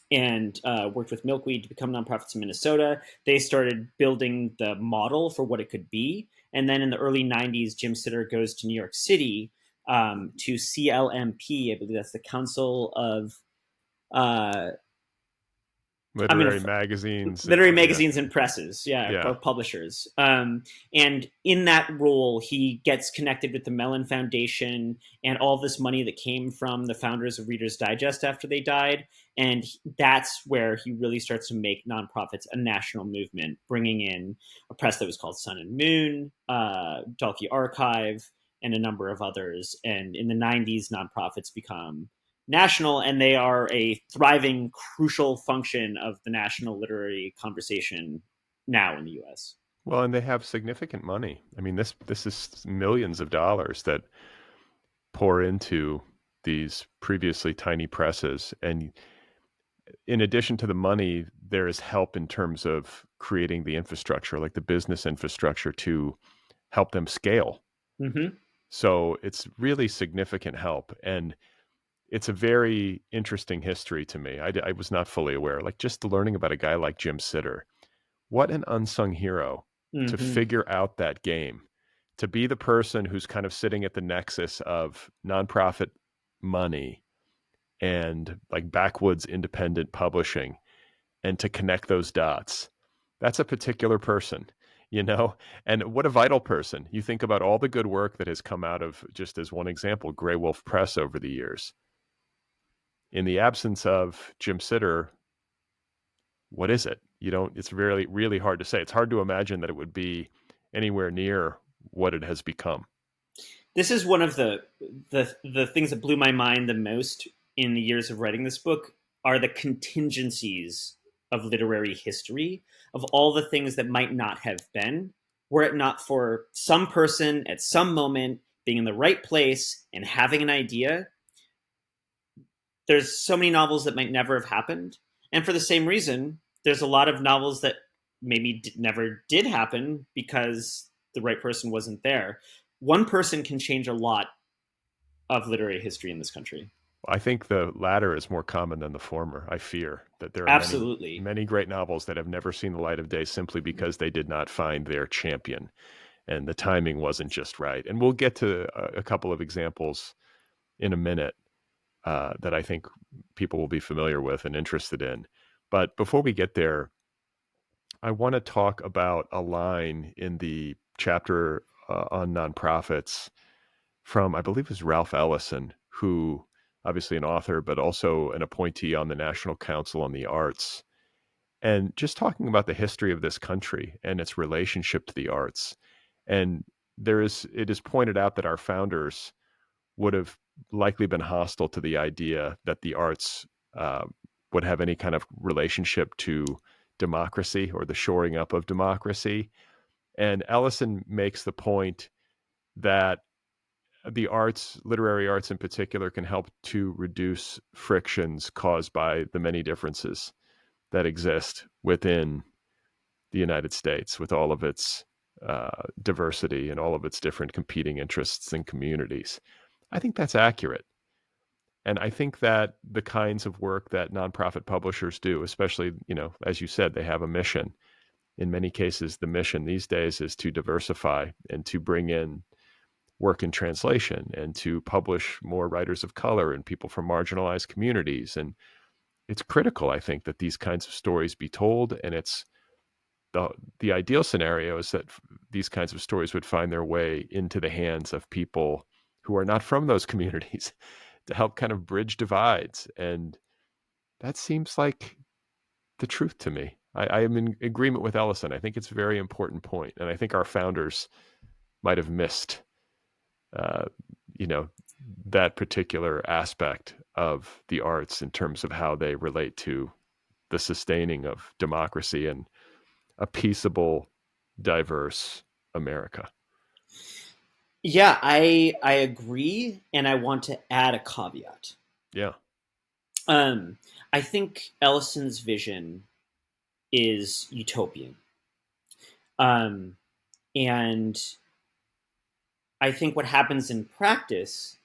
and worked with Milkweed to become nonprofits in Minnesota. They started building the model for what it could be. And then in the early 90s, Jim Sitter goes to New York City to CLMP. I believe that's the Council of I mean, Literary magazines. literary Yeah. magazines and presses, yeah, Yeah. or publishers. And in that role, he gets connected with the Mellon Foundation and all this money that came from the founders of Reader's Digest after they died. And that's where he really starts to make nonprofits a national movement, bringing in a press that was called Sun and Moon, Dalkey Archive, and a number of others. And in the 90s, nonprofits become national, and they are a thriving, crucial function of the national literary conversation now in the U.S. Well, and they have significant money. I mean, this is millions of dollars that pour into these previously tiny presses. And in addition to the money, there is help in terms of creating the infrastructure, like the business infrastructure to help them scale. Mm-hmm. So it's really significant help. And it's a very interesting history to me. I was not fully aware. Like just learning about a guy like Jim Sitter, what an unsung hero to Mm-hmm. figure out that game, to be the person who's kind of sitting at the nexus of nonprofit money and like backwoods independent publishing, and to connect those dots. That's a particular person, you know? And what a vital person. You think about all the good work that has come out of, just as one example, Grey Wolf Press over the years. In the absence of Jim Sitter, what is it? You don't, it's really, really hard to say. It's hard to imagine that it would be anywhere near what it has become. This is one of the things that blew my mind the most in the years of writing this book are the contingencies of literary history, of all the things that might not have been, were it not for some person at some moment being in the right place and having an idea. There's so many novels that might never have happened. And for the same reason, there's a lot of novels that maybe never did happen because the right person wasn't there. One person can change a lot of literary history in this country. I think the latter is more common than the former. I fear that there are Absolutely. many great novels that have never seen the light of day simply because they did not find their champion and the timing wasn't just right. And we'll get to a couple of examples in a minute that I think people will be familiar with and interested in. But before we get there, I want to talk about a line in the chapter on nonprofits from, I believe it was Ralph Ellison, who obviously an author, but also an appointee on the National Council on the Arts. And just talking about the history of this country and its relationship to the arts. And it is pointed out that our founders would have likely been hostile to the idea that the arts would have any kind of relationship to democracy or the shoring up of democracy. And Ellison makes the point that the arts, literary arts in particular, can help to reduce frictions caused by the many differences that exist within the United States with all of its diversity and all of its different competing interests and communities. I think that's accurate. And I think that the kinds of work that nonprofit publishers do, especially, as you said, they have a mission. In many cases, the mission these days is to diversify and to bring in work in translation and to publish more writers of color and people from marginalized communities. And it's critical, I think, that these kinds of stories be told. And it's the ideal scenario is that these kinds of stories would find their way into the hands of people who are not from those communities to help kind of bridge divides. And that seems like the truth to me. I am in agreement with Ellison. I think it's a very important point. And I think our founders might have missed, uh, that particular aspect of the arts in terms of how they relate to the sustaining of democracy and a peaceable, diverse America. Yeah, I agree, and I want to add a caveat. Yeah. I think Ellison's vision is utopian. And I think what happens in practice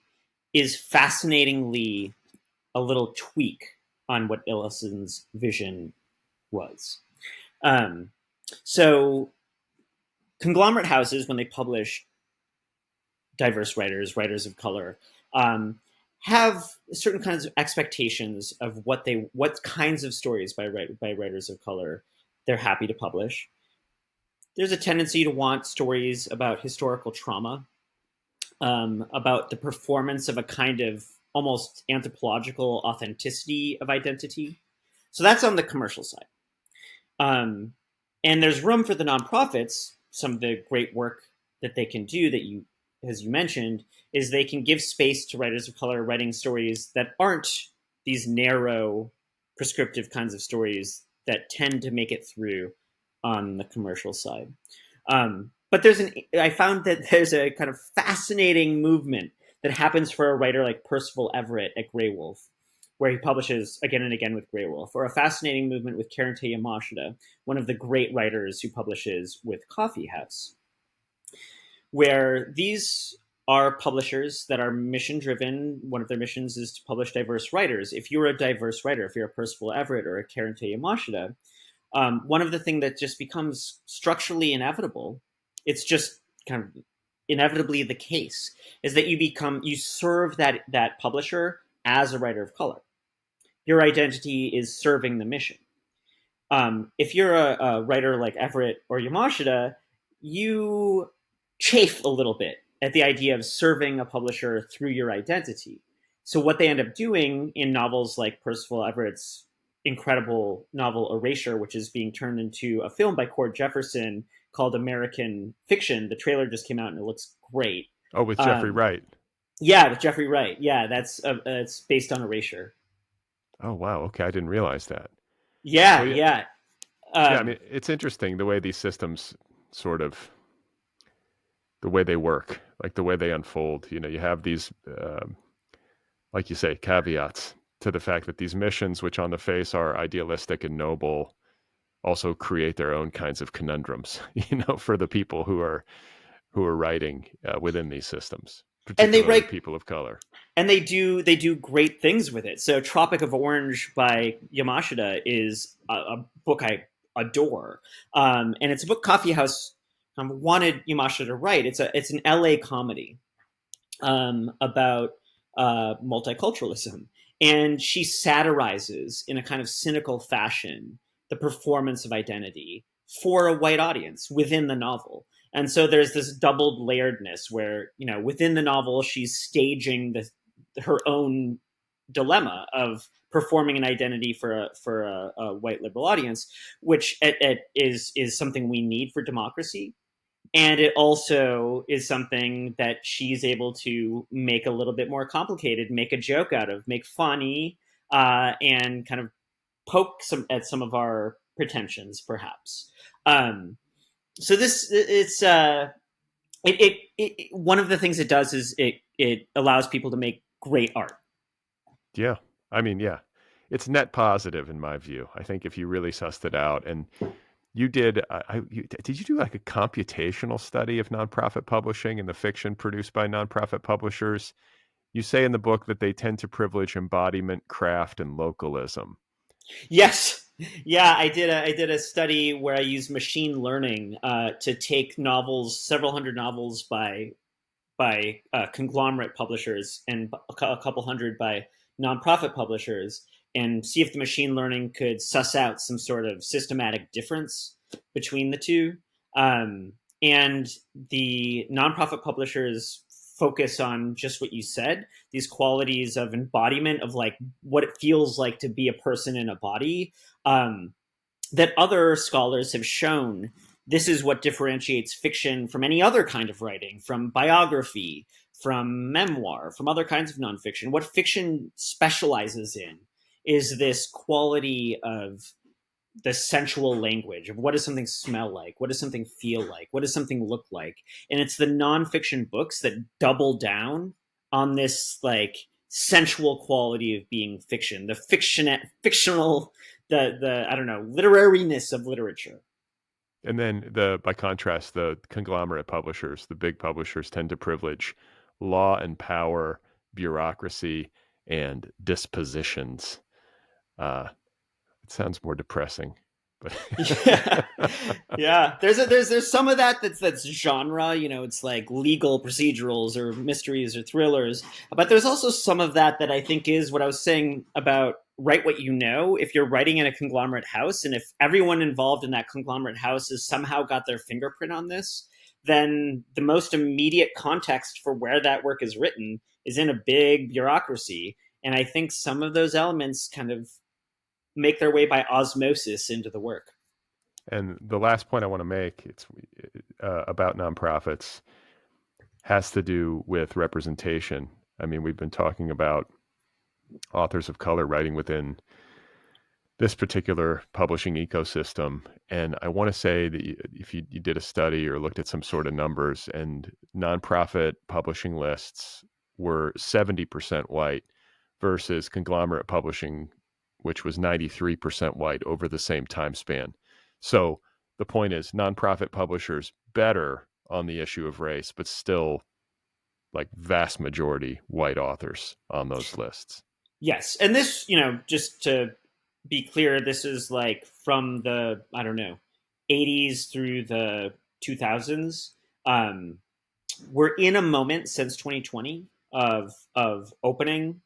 is fascinatingly a little tweak on what Ellison's vision was. So conglomerate houses, when they publish diverse writers, writers of color, have certain kinds of expectations of what kinds of stories by writers of color they're happy to publish. There's a tendency to want stories about historical trauma, about the performance of a kind of almost anthropological authenticity of identity. So that's on the commercial side. Um, and there's room for the nonprofits. Some of the great work that they can do, that you, as you mentioned, is they can give space to writers of color writing stories that aren't these narrow, prescriptive kinds of stories that tend to make it through on the commercial side. But I found that there's a kind of fascinating movement that happens for a writer like Percival Everett at Grey Wolf, where he publishes again and again with Grey Wolf, or a fascinating movement with Karente Yamashita, one of the great writers who publishes with Coffee House, where these are publishers that are mission driven. One of their missions is to publish diverse writers. If you're a diverse writer, if you're a Percival Everett or a Karente Yamashita, one of the things that just becomes structurally inevitable, it's just kind of inevitably the case, is that you serve that publisher as a writer of color. Your identity is serving the mission. If you're a writer like Everett or Yamashita, you chafe a little bit at the idea of serving a publisher through your identity. So what they end up doing in novels like Percival Everett's incredible novel Erasure, which is being turned into a film by Cord Jefferson called American Fiction. The trailer just came out and it looks great. Oh, with Jeffrey Wright. Yeah, with Jeffrey Wright. Yeah, it's based on Erasure. Oh, wow. Okay, I didn't realize that. Yeah, Well, yeah. I mean, it's interesting the way these systems sort of, the way they work, like the way they unfold. You know, you have these, like you say, caveats to the fact that these missions, which on the face are idealistic and noble, also create their own kinds of conundrums, you know, for the people who are writing within these systems, And they particularly write, people of color. and they do great things with it. So Tropic of Orange by Yamashita is a book I adore, and it's a book Coffee House wanted Yamashita to write. It's an LA comedy about multiculturalism, and she satirizes in a kind of cynical fashion the performance of identity for a white audience within the novel. And so there's this doubled layeredness where, you know, within the novel she's staging her own dilemma of performing an identity for a white liberal audience, which is something we need for democracy. And it also is something that she's able to make a little bit more complicated, make a joke out of, make funny, and kind of poke at some of our pretensions, perhaps. So this it's one of the things it does is it allows people to make great art. Yeah. I mean, yeah, it's net positive in my view. I think if you really sussed it out, and you did, did you do like a computational study of nonprofit publishing and the fiction produced by nonprofit publishers? You say in the book that they tend to privilege embodiment, craft, and localism. Yes, yeah, I did a study where I used machine learning to take novels, several hundred novels by conglomerate publishers and a couple hundred by nonprofit publishers, and see if the machine learning could suss out some sort of systematic difference between the two. And the nonprofit publishers focus on just what you said, these qualities of embodiment of like what it feels like to be a person in a body, that other scholars have shown this is what differentiates fiction from any other kind of writing, from biography, from memoir, from other kinds of nonfiction. What fiction specializes in is this quality of the sensual language of what does something smell like, what does something feel like, what does something look like. And it's the nonfiction books that double down on this like sensual quality of being fiction, the fictional, the I don't know, literariness of literature. And then by contrast, the conglomerate publishers, the big publishers, tend to privilege law and power, bureaucracy, and dispositions. It sounds more depressing. Yeah, But yeah. There's some of that's genre. It's like legal procedurals or mysteries or thrillers. But there's also some of that I think is what I was saying about write what you know. If you're writing in a conglomerate house, and if everyone involved in that conglomerate house has somehow got their fingerprint on this, then the most immediate context for where that work is written is in a big bureaucracy. And I think some of those elements kind of make their way by osmosis into the work. and the last point I want to make, it's about nonprofits, has to do with representation. I mean, we've been talking about authors of color writing within this particular publishing ecosystem. And I want to say that if you did a study or looked at some sort of numbers, and nonprofit publishing lists were 70% white versus conglomerate publishing, which was 93% white over the same time span. So the point is, nonprofit publishers better on the issue of race, but still like vast majority white authors on those lists. Yes, and this, just to be clear, this is like from the, I don't know, 80s through the 2000s. Um, we're in a moment since 2020 of opening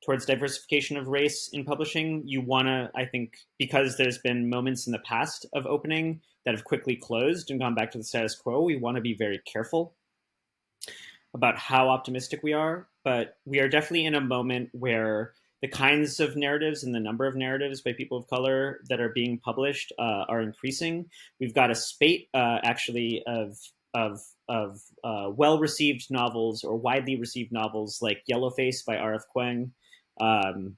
towards diversification of race in publishing. You want to, I think, because there's been moments in the past of opening that have quickly closed and gone back to the status quo, we want to be very careful about how optimistic we are. But we are definitely in a moment where the kinds of narratives and the number of narratives by people of color that are being published are increasing. We've got a spate, actually, of well received novels or widely received novels like Yellowface by R.F. Kuang, um,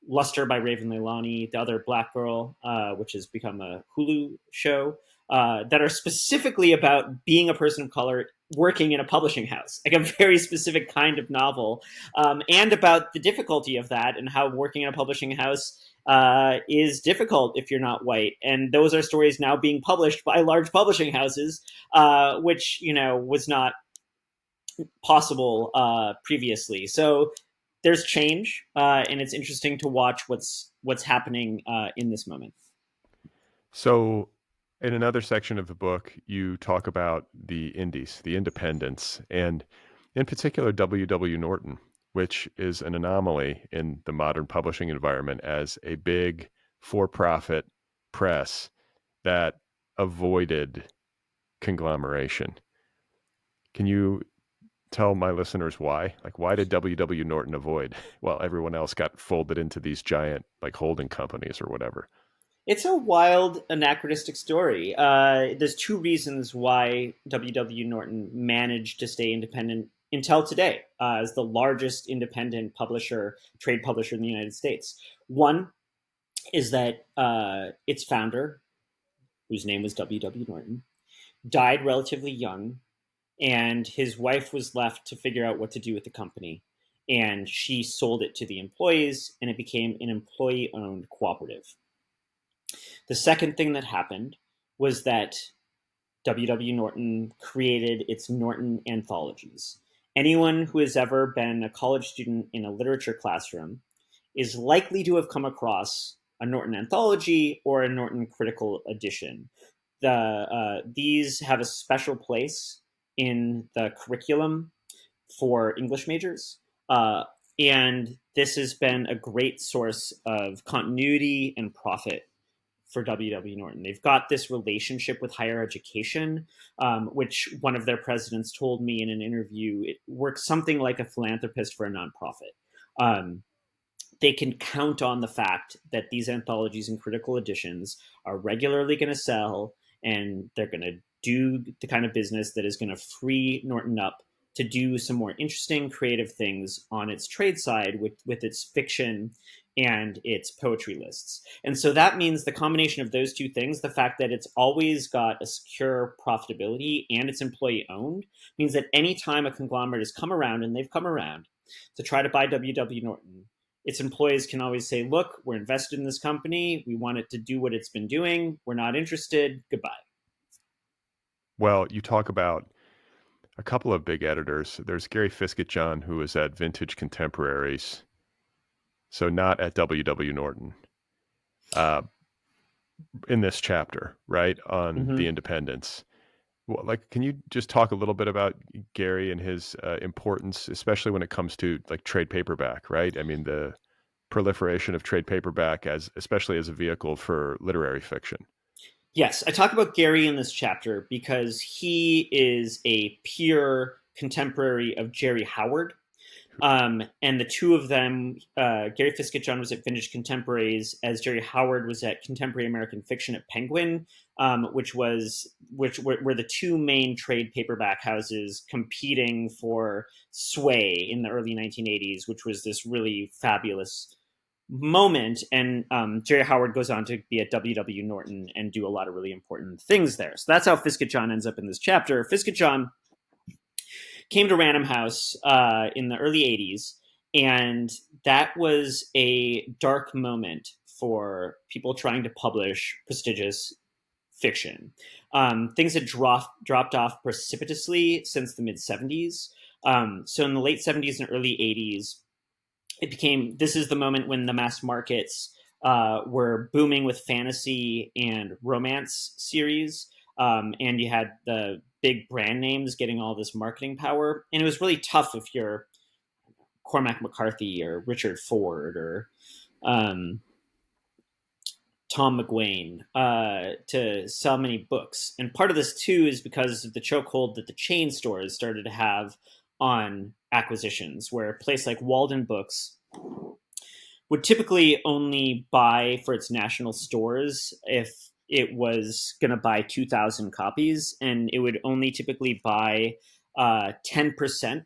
Luster by Raven Leilani, The Other Black Girl, which has become a Hulu show, that are specifically about being a person of color working in a publishing house, like a very specific kind of novel, and about the difficulty of that and how working in a publishing house is difficult if you're not white. And those are stories now being published by large publishing houses, which was not possible previously. So there's change, and it's interesting to watch what's happening in this moment. So, in another section of the book, you talk about the indies, the independents, and in particular, W. Norton, which is an anomaly in the modern publishing environment as a big for profit press that avoided conglomeration. Can you tell my listeners why? Like, why did W. Norton avoid while everyone else got folded into these giant, like, holding companies or whatever? It's a wild, anachronistic story. There's two reasons why W. Norton managed to stay independent until today, as the largest independent trade publisher in the United States. One is that its founder, whose name was W. Norton, died relatively young, and his wife was left to figure out what to do with the company. And she sold it to the employees, and it became an employee owned cooperative. The second thing that happened was that W. Norton created its Norton anthologies. Anyone who has ever been a college student in a literature classroom is likely to have come across a Norton anthology or a Norton critical edition. These have a special place in the curriculum for English majors. And this has been a great source of continuity and profit for W. Norton. They've got this relationship with higher education, which one of their presidents told me in an interview. It works something like a philanthropist for a nonprofit. They can count on the fact that these anthologies and critical editions are regularly going to sell, and they're going to do the kind of business that is going to free Norton up to do some more interesting creative things on its trade side with its fiction and its poetry lists. And so that means the combination of those two things, the fact that it's always got a secure profitability and it's employee owned, means that anytime a conglomerate has come around, and they've come around to try to buy W. Norton, its employees can always say, look, we're invested in this company. We want it to do what it's been doing. We're not interested. Goodbye. Well, you talk about a couple of big editors. There's Gary Fiskett-John, who is at Vintage Contemporaries, so not at W. Norton. in this chapter, right, on the Hmm. independents. Well, like, can you just talk a little bit about Gary and his importance, especially when it comes to like trade paperback, right? I mean, the proliferation of trade paperback as especially as a vehicle for literary fiction. Yes, I talk about Gary in this chapter because he is a peer contemporary of Jerry Howard. And the two of them, Gary Fisketjon was at Vintage Contemporaries, as Jerry Howard was at Contemporary American Fiction at Penguin, which were the two main trade paperback houses competing for sway in the early 1980s, which was this really fabulous moment. And Jerry Howard goes on to be at W. Norton and do a lot of really important things there. So that's how Fisketjon ends up in this chapter. Fisketjon came to Random House in the early 80s, and that was a dark moment for people trying to publish prestigious fiction. Things had dropped off precipitously since the mid 70s. So in the late 70s and early 80s, this is the moment when the mass markets were booming with fantasy and romance series, and you had the big brand names getting all this marketing power, and it was really tough if you're Cormac McCarthy or Richard Ford or um, Tom McGuane to sell many books. And part of this too is because of the chokehold that the chain stores started to have on acquisitions, where a place like Walden Books would typically only buy for its national stores if it was going to buy 2,000 copies, and it would only typically buy 10%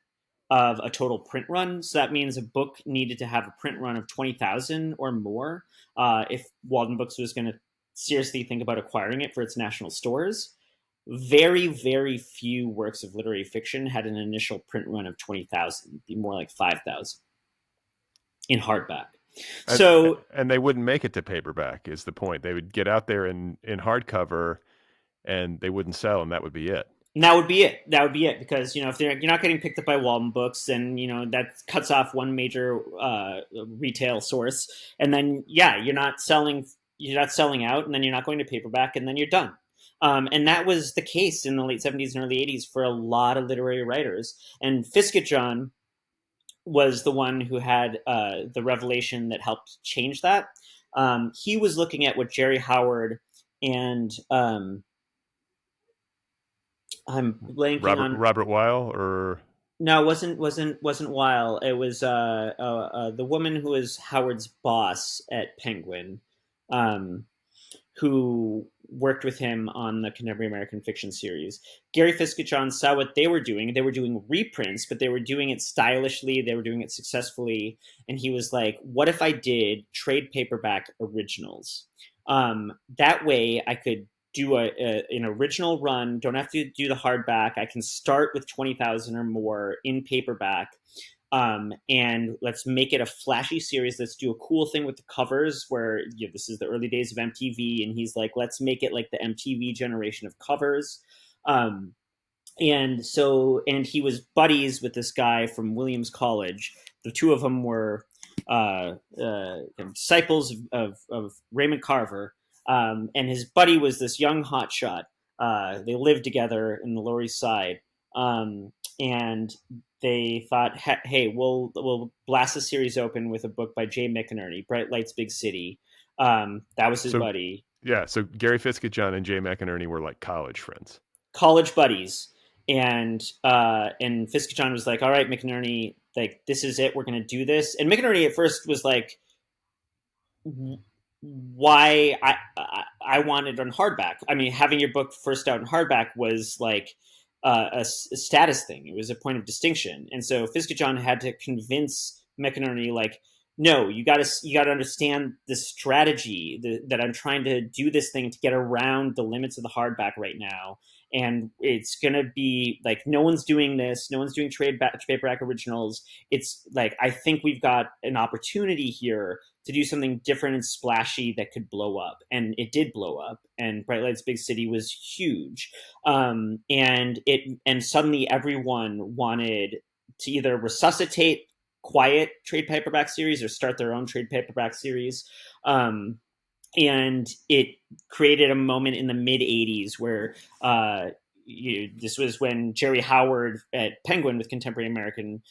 of a total print run. So that means a book needed to have a print run of 20,000 or more if Walden Books was going to seriously think about acquiring it for its national stores. Very, very few works of literary fiction had an initial print run of 20,000, it'd be more like 5,000 in hardback. And, So and they wouldn't make it to paperback is the point. They would get out there in hardcover and they wouldn't sell, and that would be it. and that would be it. That would be it because if you're not getting picked up by Walden Books, then that cuts off one major retail source, and then you're not selling. You're not selling out, and then you're not going to paperback, and then you're done. And that was the case in the late 70s and early 80s for a lot of literary writers. And Fisketjon was the one who had the revelation that helped change that. He was looking at what Jerry Howard and I'm blanking Robert on. Robert Weil or No, it wasn't Weil. It was the woman who was Howard's boss at Penguin, um, who worked with him on the Contemporary American Fiction series. Gary Fisketjon saw what they were doing. They were doing reprints, but they were doing it stylishly. They were doing it successfully, and he was like, "What if I did trade paperback originals? That way, I could." Do an original run. Don't have to do the hardback. I can start with 20,000 or more in paperback, and let's make it a flashy series. Let's do a cool thing with the covers where this is the early days of MTV, and he's like, let's make it like the MTV generation of covers. Um, and he was buddies with this guy from Williams College. The two of them were disciples of Raymond Carver, and his buddy was this young hotshot. They lived together in the Lower East Side, and they thought, "Hey, we'll blast the series open with a book by Jay McInerney, Bright Lights, Big City." That was his so buddy. yeah, so Gary Fisketjon and Jay McInerney were like college friends. College buddies, and Fisketjon was like, "All right, McInerney, like this is it. We're going to do this." And McInerney at first was like, "Why I wanted on hardback? I mean, having your book first out in hardback was like a status thing. It was a point of distinction." And so Fisketjon had to convince McInerney, like, no, you got to understand the strategy that I'm trying to do this thing to get around the limits of the hardback right now, and it's gonna be like no one's doing this, no one's doing paperback originals. It's like I think we've got an opportunity here to do something different and splashy that could blow up, and it did blow up. And Bright Lights Big City was huge, and suddenly everyone wanted to either resuscitate quiet trade paperback series or start their own trade paperback series. And it created a moment in the mid 80s where this was when Jerry Howard at Penguin with Contemporary American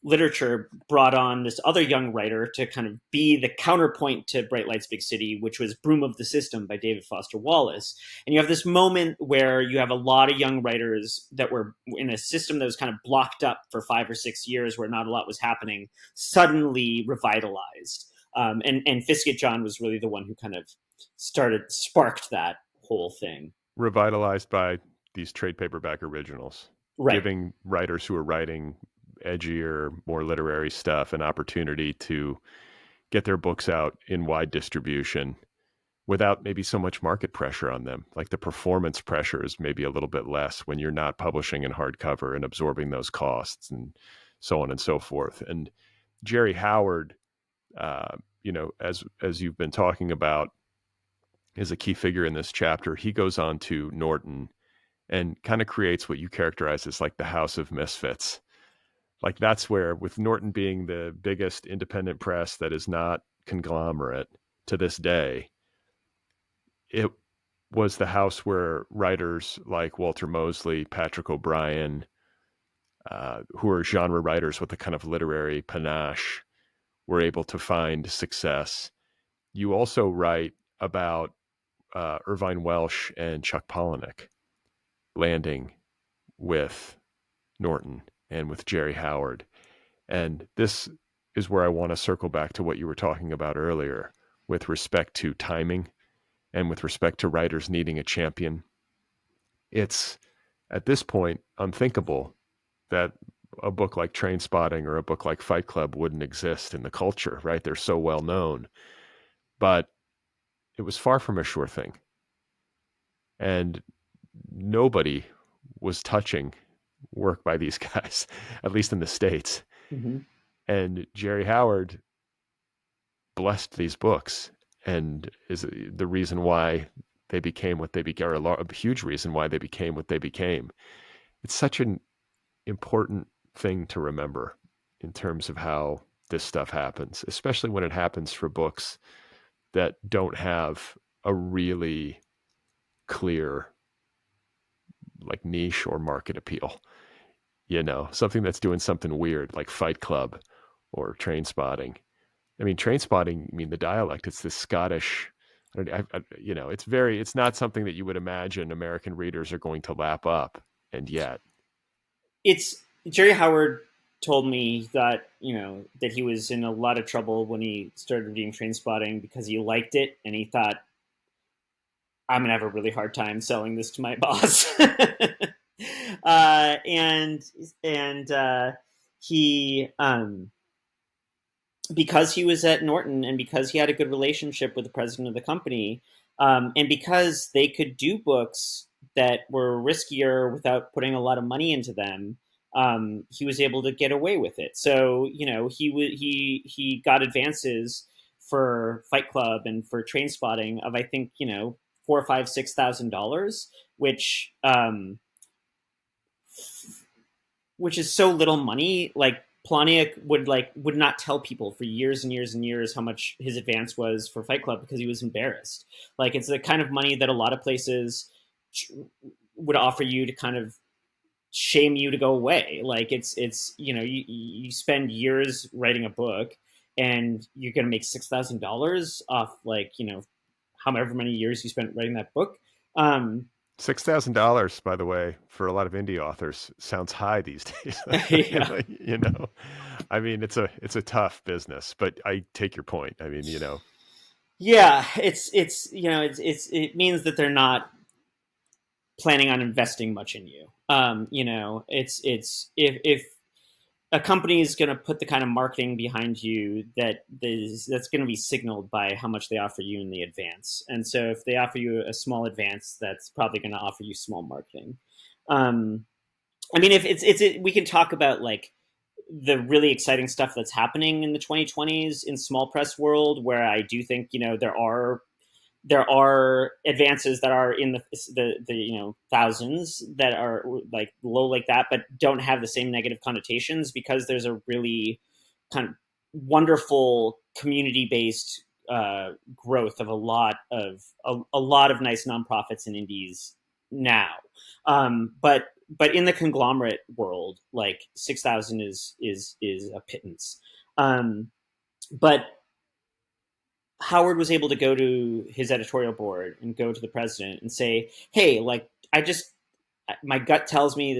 Literature brought on this other young writer to kind of be the counterpoint to Bright Lights, Big City, which was Broom of the System by David Foster Wallace. And you have this moment where you have a lot of young writers that were in a system that was kind of blocked up for 5 or 6 years where not a lot was happening, suddenly revitalized. And Fiskett John was really the one who kind of sparked that whole thing. Revitalized by these trade paperback originals, Right. giving writers who are writing edgier, more literary stuff an opportunity to get their books out in wide distribution without maybe so much market pressure on them. Like the performance pressure is maybe a little bit less when you're not publishing in hardcover and absorbing those costs and so on and so forth. And Jerry Howard, as you've been talking about, is a key figure in this chapter. He goes on to Norton and kind of creates what you characterize as like the House of Misfits. Like that's where, with Norton being the biggest independent press that is not conglomerate to this day, it was the house where writers like Walter Mosley, Patrick O'Brien, who are genre writers with a kind of literary panache, were able to find success. You also write about Irvine Welsh and Chuck Palahniuk landing with Norton and with Jerry Howard. And this is where I want to circle back to what you were talking about earlier with respect to timing and with respect to writers needing a champion. It's at this point unthinkable that a book like Trainspotting or a book like Fight Club wouldn't exist in the culture, right? They're so well known. But it was far from a sure thing. And nobody was touching work by these guys, at least in the States. Mm-hmm. And Jerry Howard blessed these books and is the reason why they became what they became, or a huge reason why they became what they became. It's such an important thing to remember in terms of how this stuff happens, especially when it happens for books that don't have a really clear like niche or market appeal. Something that's doing something weird like Fight Club or Trainspotting. I mean, Trainspotting, the dialect, it's this Scottish, it's not something that you would imagine American readers are going to lap up. And yet it's Jerry Howard told me that that he was in a lot of trouble when he started reading Trainspotting because he liked it and he thought, I'm gonna have a really hard time selling this to my boss. And he because he was at Norton and because he had a good relationship with the president of the company, and because they could do books that were riskier without putting a lot of money into them, he was able to get away with it. So he got advances for Fight Club and for Trainspotting of I think $4,000, $5,000, $6,000, which is so little money. Like Palahniuk would not tell people for years and years and years how much his advance was for Fight Club because he was embarrassed. Like it's the kind of money that a lot of places would offer you to kind of shame you to go away. Like it's you spend years writing a book and you're going to make $6,000 off however many years you spent writing that book. $6,000, by the way, for a lot of indie authors sounds high these days. Yeah. It's a tough business, but I take your point. Yeah, it means that they're not planning on investing much in you. It's if a company is going to put the kind of marketing behind you that's going to be signaled by how much they offer you in the advance. And so if they offer you a small advance, that's probably going to offer you small marketing. If we can talk about like the really exciting stuff that's happening in the 2020s in small press world, where I do think there are advances that are in the thousands that are like low like that, but don't have the same negative connotations because there's a really kind of wonderful community based growth of a lot of nice nonprofits and indies now. But in the conglomerate world, like 6,000 is a pittance. But Howard was able to go to his editorial board and go to the president and say, "Hey, like my gut tells me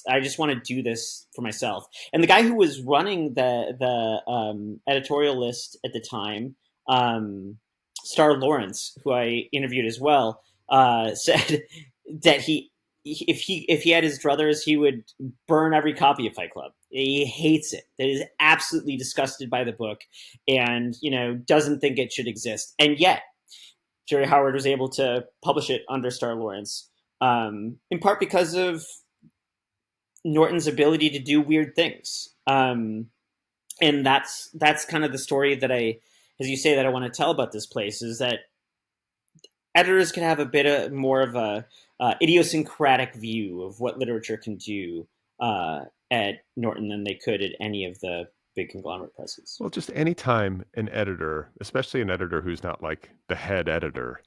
I just want to do this for myself." And the guy who was running the editorial list at the time, Star Lawrence, who I interviewed as well, said that if he had his druthers, he would burn every copy of Fight Club. He hates it. That is absolutely disgusted by the book, and doesn't think it should exist. And yet, Jerry Howard was able to publish it under Star Lawrence, in part because of Norton's ability to do weird things. And that's kind of the story that as you say, that I want to tell about this place, is that editors can have a bit more of a idiosyncratic view of what literature can do at Norton than they could at any of the big conglomerate presses. Well, just any time an editor, especially an editor who's not like the head editor,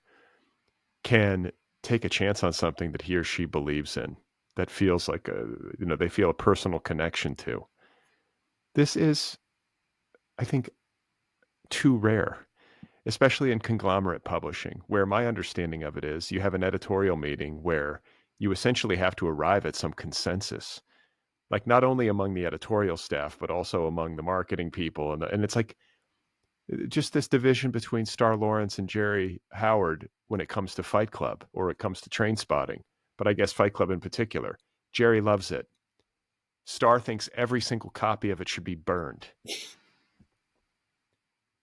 can take a chance on something that he or she believes in, that feels like they feel a personal connection to. This is, I think, too rare, especially in conglomerate publishing, where my understanding of it is you have an editorial meeting where you essentially have to arrive at some consensus, like not only among the editorial staff, but also among the marketing people. And it's like just this division between Star Lawrence and Jerry Howard when it comes to Fight Club or it comes to Train Spotting. But I guess Fight Club in particular, Jerry loves it. Star thinks every single copy of it should be burned. Do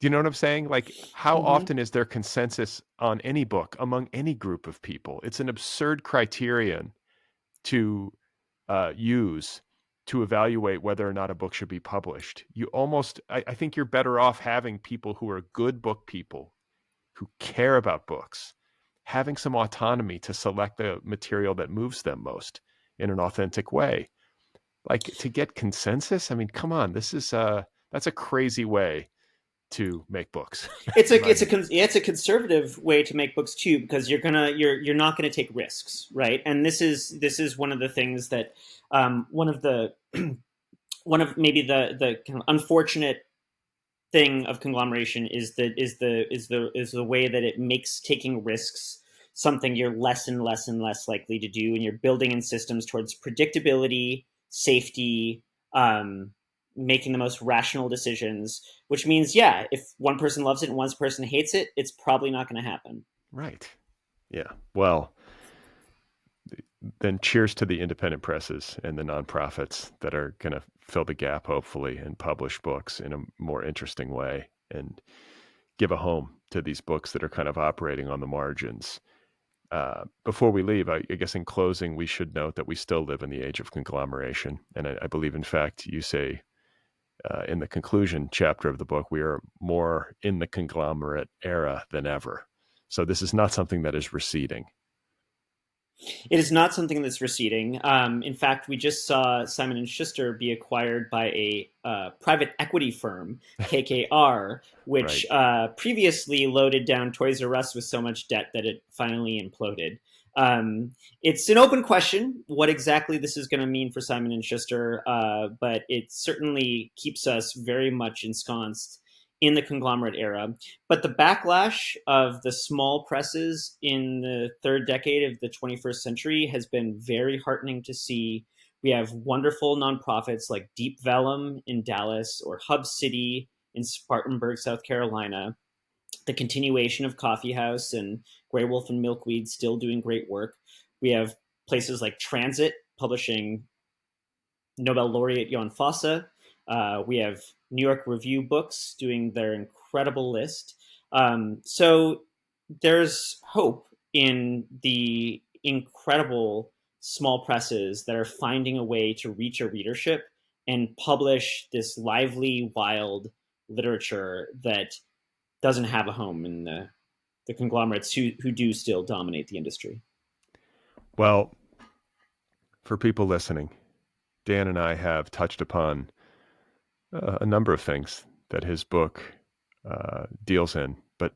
you know what I'm saying? Like, how often is there consensus on any book among any group of people? It's an absurd criterion to use to evaluate whether or not a book should be published. I think you're better off having people who are good book people, who care about books, having some autonomy to select the material that moves them most in an authentic way. Like, to get consensus, I mean, come on, that's a crazy way to make books. It's a conservative way to make books too, because you're not gonna take risks, right? And this is one of the things that one of maybe the kind of unfortunate thing of conglomeration is the way that it makes taking risks something you're less and less and less likely to do, and you're building in systems towards predictability, safety, making the most rational decisions, which means, if one person loves it and one person hates it, it's probably not going to happen. Right. Yeah. Well, then cheers to the independent presses and the nonprofits that are going to fill the gap, hopefully, and publish books in a more interesting way and give a home to these books that are kind of operating on the margins. Before we leave, I guess in closing, we should note that we still live in the age of conglomeration. And I believe, in fact, you say in the conclusion chapter of the book, we are more in the conglomerate era than ever. So this is not something that is receding. It is not something that's receding. In fact, we just saw Simon & Schuster be acquired by a private equity firm, KKR, which previously loaded down Toys R Us with so much debt that it finally imploded. It's an open question what exactly this is going to mean for Simon & Schuster, but it certainly keeps us very much ensconced in the conglomerate era. But the backlash of the small presses in the third decade of the 21st century has been very heartening to see. We have wonderful nonprofits like Deep Vellum in Dallas or Hub City in Spartanburg, South Carolina. The continuation of Coffee House and Grey Wolf and Milkweed still doing great work. We have places like Transit publishing Nobel laureate Jon Fosse. We have New York Review Books doing their incredible list. So there's hope in the incredible small presses that are finding a way to reach a readership and publish this lively, wild literature that doesn't have a home in the conglomerates who do still dominate the industry. Well, for people listening, Dan and I have touched upon a number of things that his book deals in, but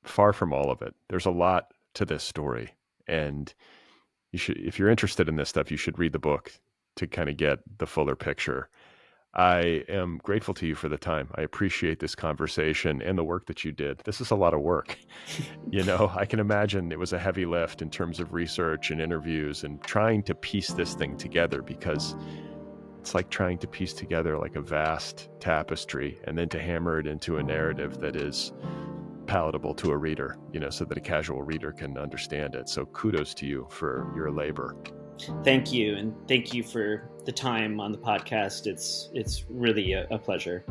far from all of it. There's a lot to this story, and you should, if you're interested in this stuff, you should read the book to kind of get the fuller picture. I am grateful to you for the time. I appreciate this conversation and the work that you did. This is a lot of work. I can imagine it was a heavy lift in terms of research and interviews and trying to piece this thing together, because it's like trying to piece together like a vast tapestry and then to hammer it into a narrative that is palatable to a reader, so that a casual reader can understand it. So kudos to you for your labor. Thank you. And thank you for the time on the podcast. It's really a pleasure.